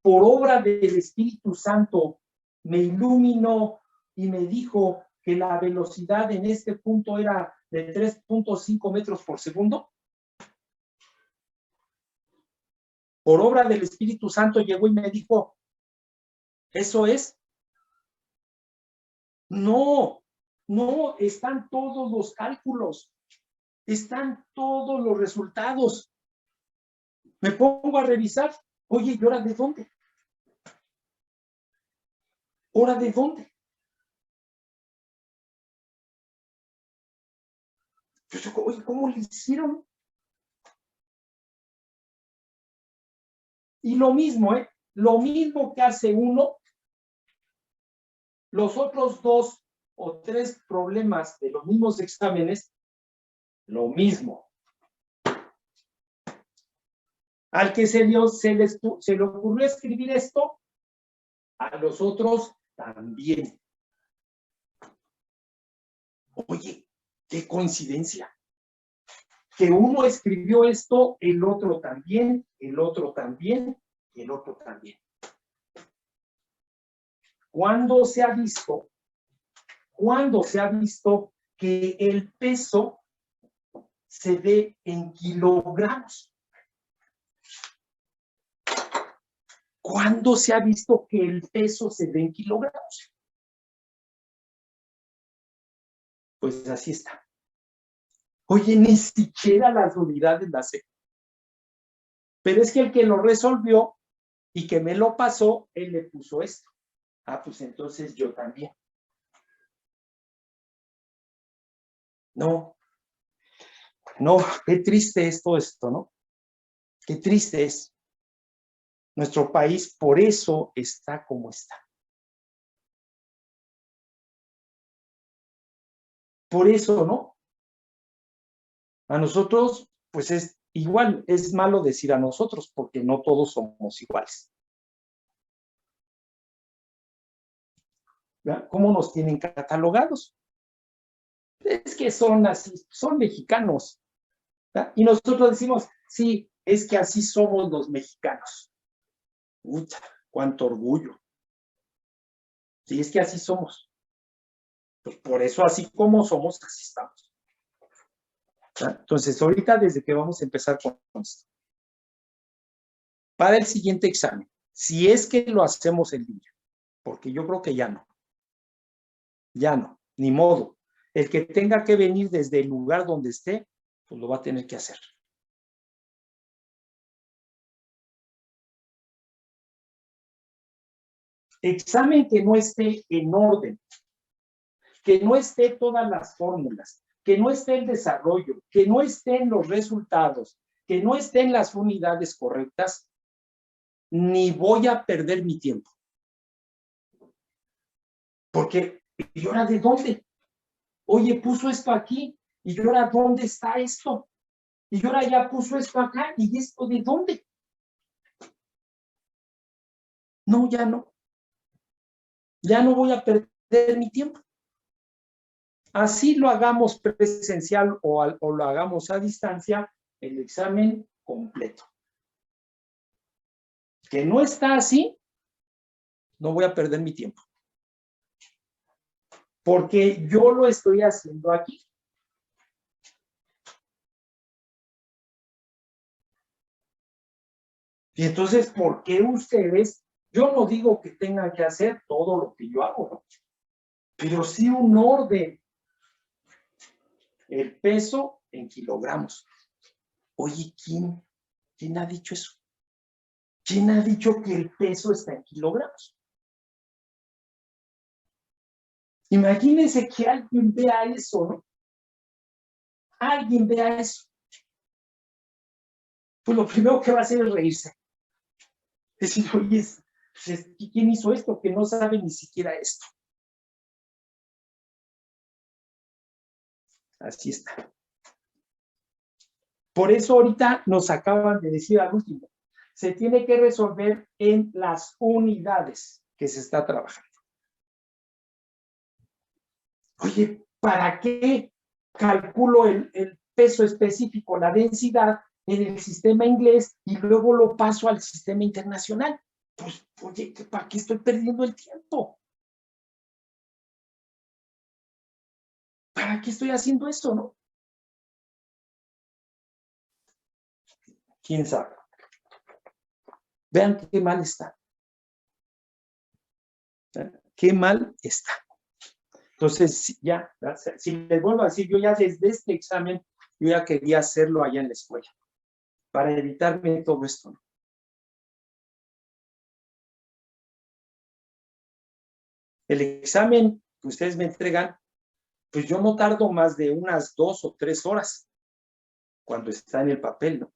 por obra del Espíritu Santo me iluminó y me dijo que la velocidad en este punto era de 3.5 metros por segundo. por obra del Espíritu Santo llegó y me dijo, ¿eso es? No, no, están todos los cálculos, están todos los resultados. Me pongo a revisar, oye, ¿y ahora de dónde? ¿Ahora de dónde? Pues, oye, ¿cómo le hicieron? Y lo mismo, lo mismo que hace uno, los otros 2 o 3 problemas de los mismos exámenes, lo mismo. Al que se le ocurrió escribir esto, a los otros también. Oye, qué coincidencia. Que uno escribió esto, el otro también, el otro también, y el otro también. ¿Cuándo se ha visto que el peso se ve en kilogramos? ¿Cuándo se ha visto que el peso se ve en kilogramos? Pues así está. Oye, ni siquiera las unidades las sé. Pero es que el que lo resolvió y que me lo pasó, él le puso esto. Ah, pues entonces yo también. No, qué triste es todo esto, ¿no? Qué triste es. Nuestro país por eso está como está. Por eso, ¿no? A nosotros, pues es igual, es malo decir a nosotros, porque no todos somos iguales. ¿Verdad? ¿Cómo nos tienen catalogados? Es que son así, son mexicanos. ¿Verdad? Y nosotros decimos, sí, es que así somos los mexicanos. Puta, cuánto orgullo. Sí, es que así somos. Pues por eso, así como somos, así estamos. ¿Verdad? Entonces, ahorita desde que vamos a empezar con esto. Para el siguiente examen, si es que lo hacemos en línea, porque yo creo que ya no, ni modo. El que tenga que venir desde el lugar donde esté, pues lo va a tener que hacer. Examen que no esté en orden, que no esté todas las fórmulas, que no esté el desarrollo, que no estén los resultados, que no estén las unidades correctas, ni voy a perder mi tiempo. Porque, ¿y ahora de dónde? Oye, puso esto aquí, ¿y ahora dónde está esto? Y ahora ya puso esto acá, ¿y esto de dónde? No, ya no. Ya no voy a perder mi tiempo. Así lo hagamos presencial o lo hagamos a distancia, el examen completo. Que no está así, no voy a perder mi tiempo. Porque yo lo estoy haciendo aquí. Y entonces, ¿por qué ustedes? Yo no digo que tengan que hacer todo lo que yo hago, ¿no? Pero sí un orden. El peso en kilogramos. Oye, ¿quién ha dicho eso? ¿Quién ha dicho que el peso está en kilogramos? Imagínense que alguien vea eso, ¿no? Alguien vea eso. Pues lo primero que va a hacer es reírse. Decir, oye, ¿quién hizo esto? Que no sabe ni siquiera esto. Así está. Por eso ahorita nos acaban de decir al último, se tiene que resolver en las unidades que se está trabajando. Oye, ¿para qué calculo el peso específico, la densidad en el sistema inglés y luego lo paso al sistema internacional? Pues, oye, ¿para qué estoy perdiendo el tiempo? ¿Para qué estoy haciendo esto, no? ¿Quién sabe? Vean qué mal está. Qué mal está. Entonces, ya, si les vuelvo a decir, yo ya desde este examen, yo ya quería hacerlo allá en la escuela, para evitarme todo esto. El examen que ustedes me entregan, pues yo no tardo más de unas 2 o 3 horas cuando está en el papel, ¿no?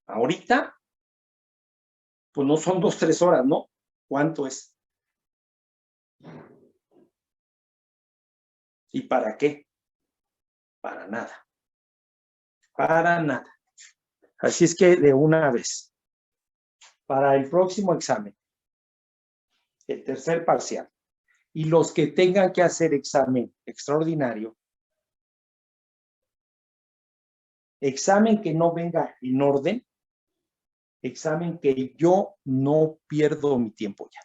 Ahorita, pues no son 2 o 3 horas, ¿no? ¿Cuánto es? ¿Y para qué? Para nada. Para nada. Así es que de una vez, para el próximo examen, el tercer parcial, y los que tengan que hacer examen extraordinario, examen que no venga en orden, examen que yo no pierdo mi tiempo ya.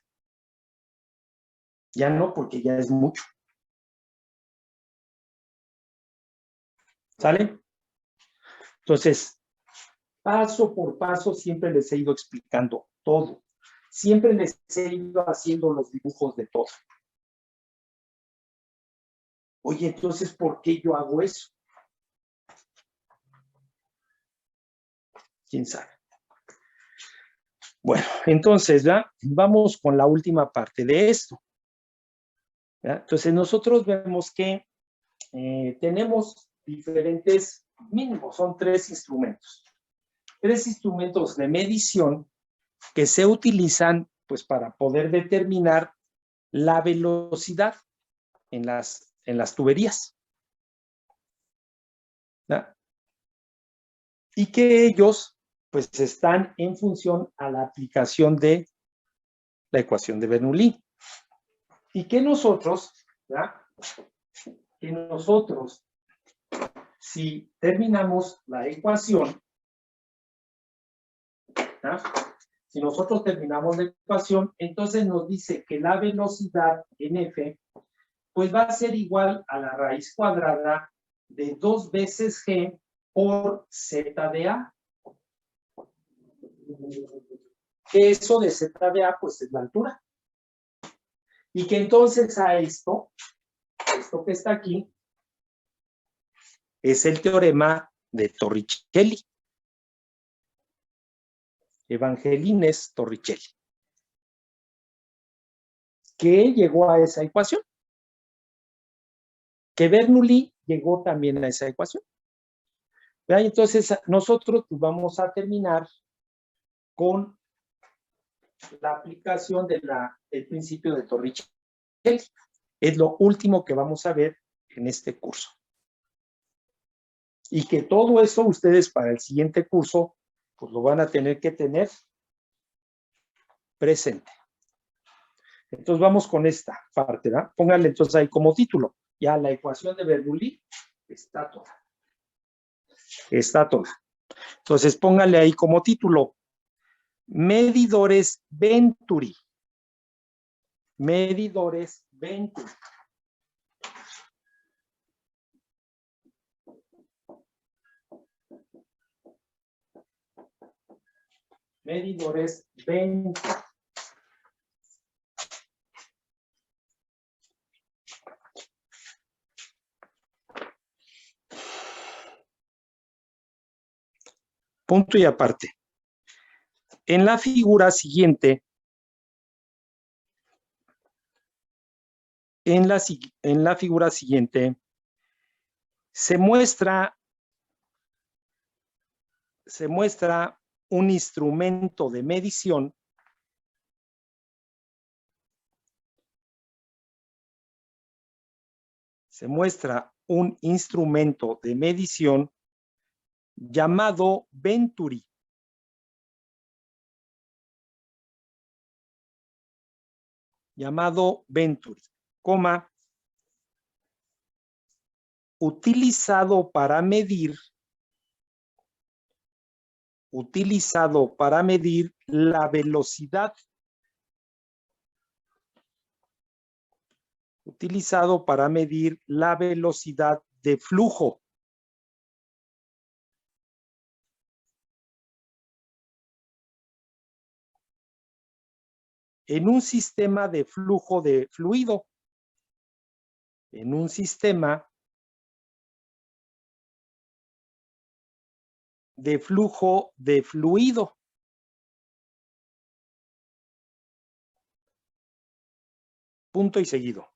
Ya no, porque ya es mucho. ¿Sale? Entonces, paso por paso siempre les he ido explicando todo. Siempre les he ido haciendo los dibujos de todo. Oye, entonces, ¿por qué yo hago eso? ¿Quién sabe? Bueno, entonces, ¿ya? Vamos con la última parte de esto. ¿Ya? Entonces, nosotros vemos que tenemos diferentes mínimos, son 3 instrumentos. 3 instrumentos de medición que se utilizan pues para poder determinar la velocidad en las tuberías. ¿Ya? Y que ellos pues están en función a la aplicación de la ecuación de Bernoulli. Y que nosotros, ¿ya? Que nosotros, si terminamos la ecuación, ¿ya? Si nosotros terminamos la ecuación, entonces nos dice que la velocidad en F, pues va a ser igual a la raíz cuadrada de 2 veces G por Z de A. Que eso de Z de A, pues es la altura. Y que entonces a esto que está aquí, es el teorema de Torricelli. Evangelines Torricelli. Que llegó a esa ecuación. Que Bernoulli llegó también a esa ecuación. ¿Verdad? Entonces, nosotros vamos a terminar con la aplicación del principio de Torricelli. Es lo último que vamos a ver en este curso. Y que todo eso ustedes para el siguiente curso, pues lo van a tener que tener presente. Entonces vamos con esta parte, ¿verdad? Pónganle entonces ahí como título. Ya la ecuación de Bernoulli está toda. Está toda. Entonces pónganle ahí como título. Medidores Venturi. Medidores Venturi. Medidores Venturi. Punto y aparte. En la figura siguiente, se muestra un instrumento de medición llamado Venturi. Utilizado para medir la velocidad. Utilizado para medir la velocidad de flujo. en un sistema de flujo de fluido. En un sistema de flujo de fluido. Punto y seguido.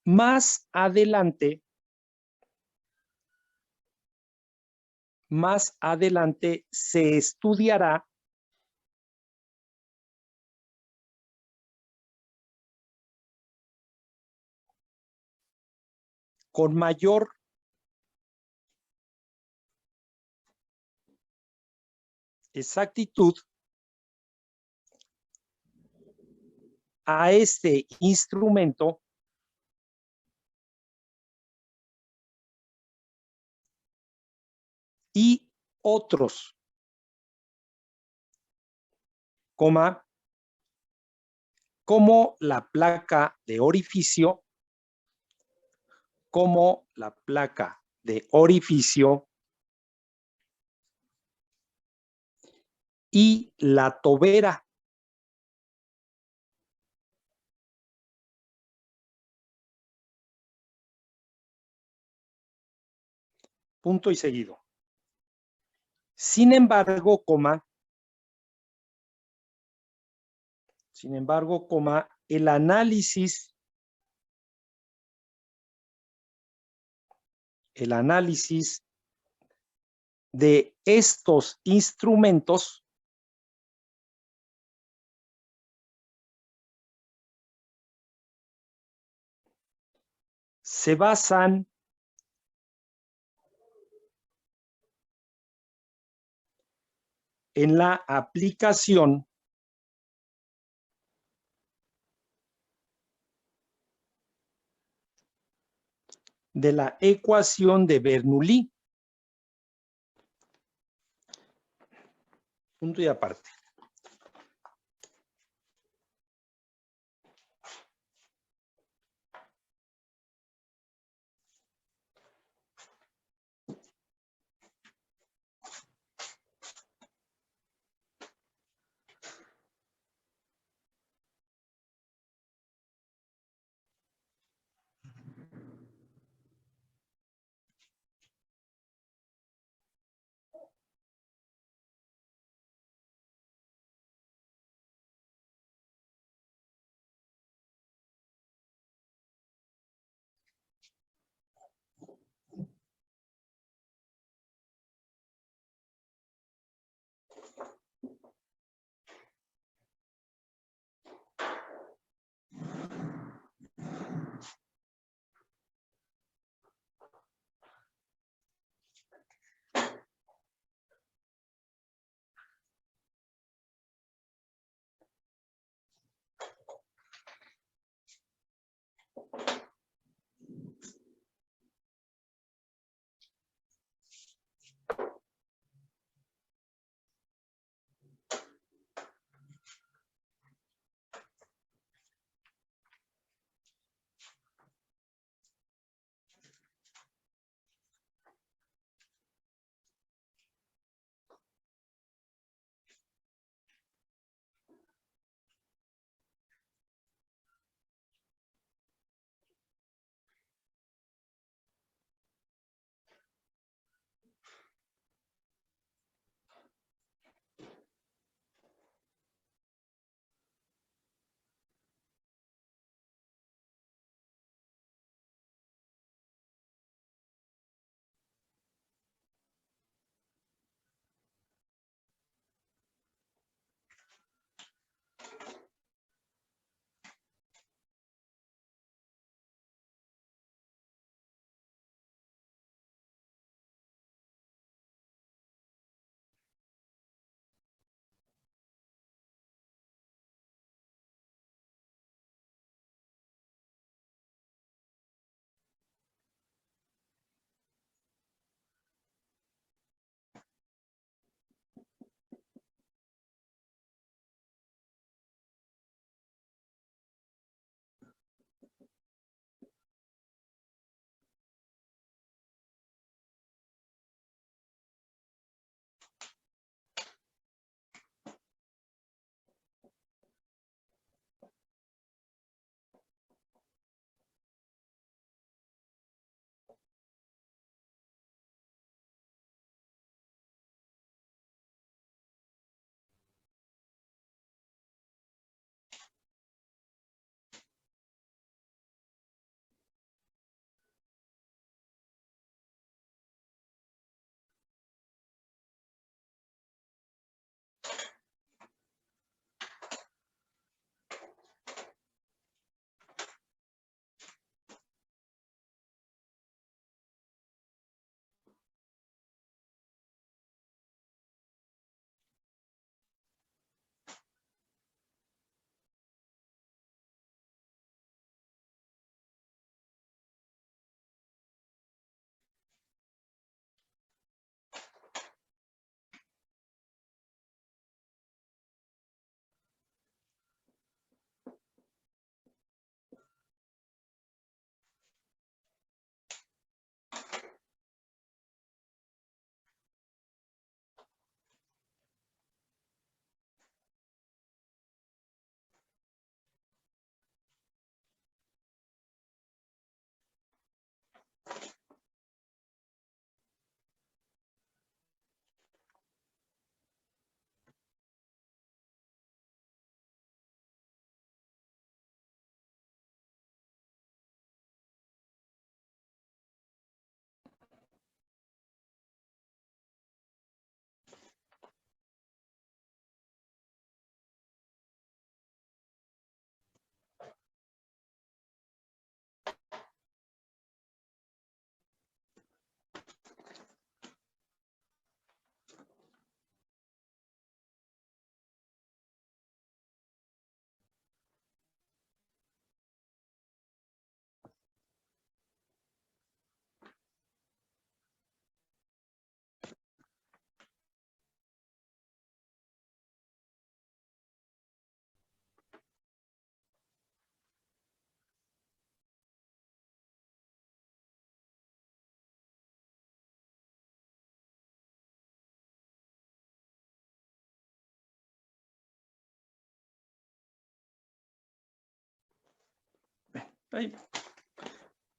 Más adelante se estudiará con mayor exactitud a este instrumento y otros, como la placa de orificio, y la tobera. Punto y seguido. Sin embargo, el análisis de estos instrumentos se basan en la aplicación de la ecuación de Bernoulli. Punto y aparte.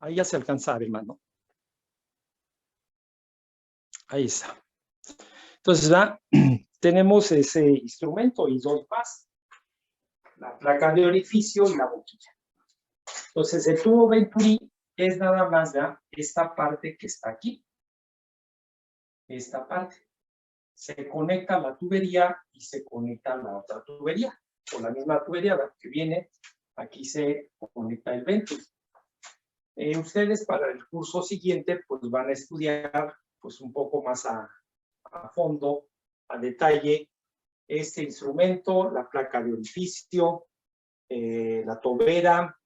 Ahí ya se alcanza a ver, hermano. Ahí está. Entonces, ¿verdad? Tenemos ese instrumento y dos más. La placa de orificio y la boquilla. Entonces, el tubo Venturi es nada más, ¿verdad? Esta parte que está aquí. Esta parte. Se conecta a la tubería y se conecta a la otra tubería. Con la misma tubería, ¿verdad? Que viene, aquí se conecta el Venturi. Ustedes para el curso siguiente, pues van a estudiar pues un poco más a fondo, a detalle, este instrumento, la placa de orificio, la tobera,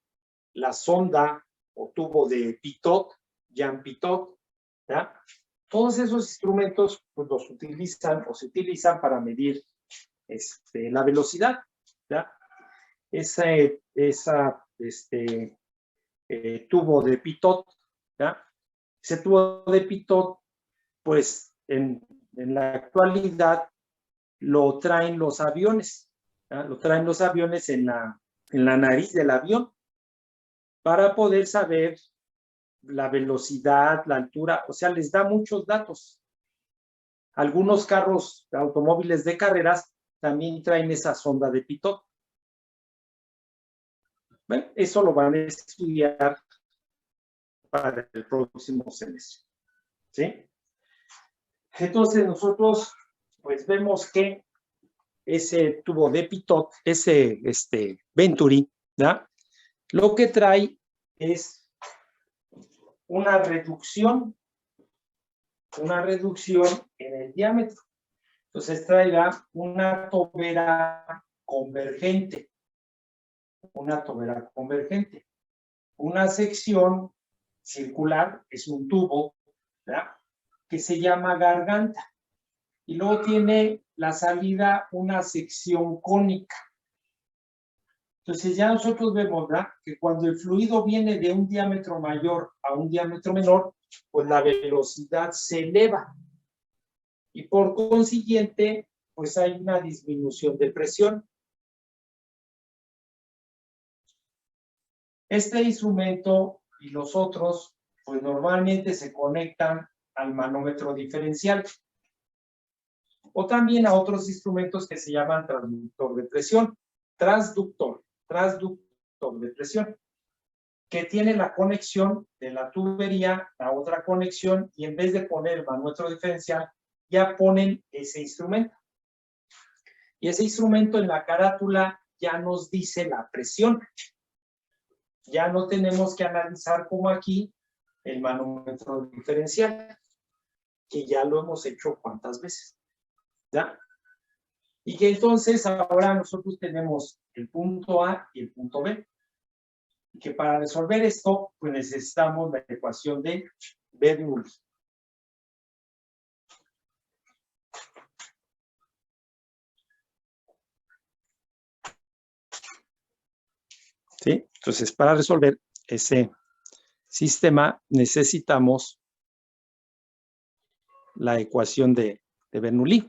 la sonda o tubo de pitot, Jan Pitot, ¿ya? Todos esos instrumentos pues, los utilizan o se utilizan para medir la velocidad, ¿ya? Tubo de pitot, ¿ya? Ese tubo de pitot, pues en la actualidad lo traen los aviones, ¿ya? Lo traen los aviones en la nariz del avión para poder saber la velocidad, la altura, o sea, les da muchos datos. Algunos carros, automóviles de carreras, también traen esa sonda de pitot. Bueno, eso lo van a estudiar para el próximo semestre, ¿sí? Entonces nosotros pues vemos que ese tubo de pitot, ese Venturi, ¿ya? Lo que trae es una reducción en el diámetro. Entonces traerá una tobera convergente, una sección circular, es un tubo, ¿verdad? Que se llama garganta, y luego tiene la salida una sección cónica. Entonces ya nosotros vemos, ¿verdad? Que cuando el fluido viene de un diámetro mayor a un diámetro menor, pues la velocidad se eleva. Y por consiguiente, pues hay una disminución de presión. Este instrumento y los otros, pues normalmente se conectan al manómetro diferencial. O también a otros instrumentos que se llaman transductor de presión. Transductor de presión, que tiene la conexión de la tubería, la otra conexión, y en vez de poner el manómetro diferencial, ya ponen ese instrumento. Y ese instrumento en la carátula ya nos dice la presión. Ya no tenemos que analizar como aquí el manómetro diferencial, que ya lo hemos hecho cuántas veces, ¿ya? Y que entonces ahora nosotros tenemos el punto A y el punto B. Y que para resolver esto, pues necesitamos la ecuación de Bernoulli. ¿Sí? Entonces, para resolver ese sistema, necesitamos la ecuación de Bernoulli.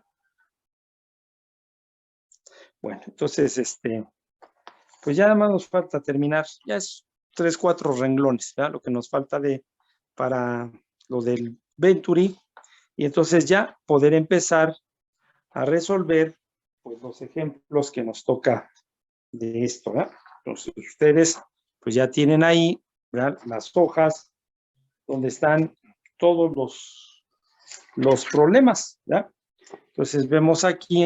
Bueno, entonces, pues ya nada más nos falta terminar. Ya es 3, 4 renglones, ¿verdad? Lo que nos falta para lo del Venturi. Y entonces ya poder empezar a resolver pues, los ejemplos que nos toca de esto, ¿verdad? Entonces ustedes pues ya tienen ahí, ¿verdad? Las hojas donde están todos los problemas, ¿verdad? Entonces vemos aquí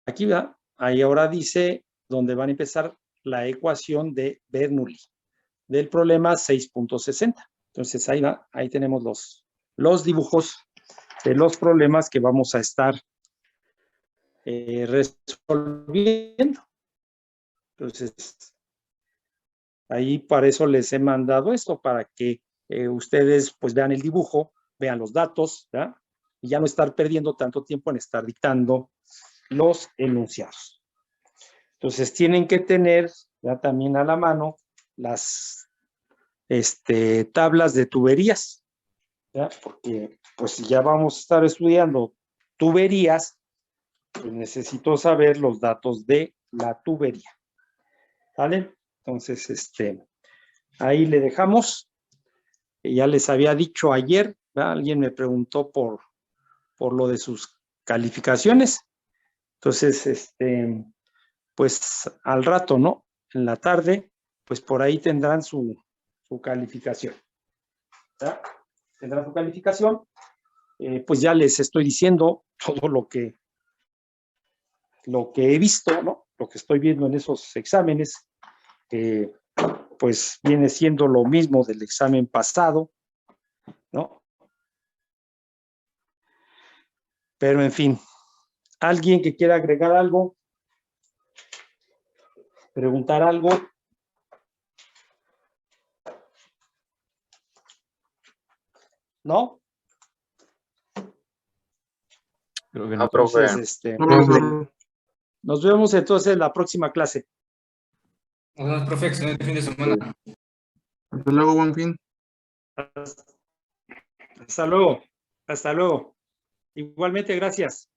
aquí, ¿verdad? Ahí ahora dice donde van a empezar la ecuación de Bernoulli del problema 6.60. Entonces ahí va, ahí tenemos los dibujos de los problemas que vamos a estar resolviendo. Entonces, ahí para eso les he mandado esto, para que ustedes pues vean el dibujo, vean los datos, ¿verdad? Y ya no estar perdiendo tanto tiempo en estar dictando los enunciados. Entonces, tienen que tener ya también a la mano las tablas de tuberías, ¿ya? Porque pues si ya vamos a estar estudiando tuberías, pues necesito saber los datos de la tubería, ¿Vale? Entonces, ahí le dejamos. Ya les había dicho ayer, ¿verdad? Alguien me preguntó por lo de sus calificaciones. Entonces, pues al rato, ¿no? En la tarde, pues por ahí tendrán su calificación. ¿Verdad? Tendrán su calificación. Pues ya les estoy diciendo todo lo que he visto, ¿no? Lo que estoy viendo en esos exámenes, pues viene siendo lo mismo del examen pasado, ¿no? Pero en fin, ¿alguien que quiera agregar algo? ¿Preguntar algo? ¿No? Creo que Ah, no. profe. Entonces, No, profe. nos vemos entonces en la próxima clase. Nos vemos, profe, excelente fin de semana. Hasta luego, buen fin. Hasta luego. Hasta luego. Igualmente, gracias.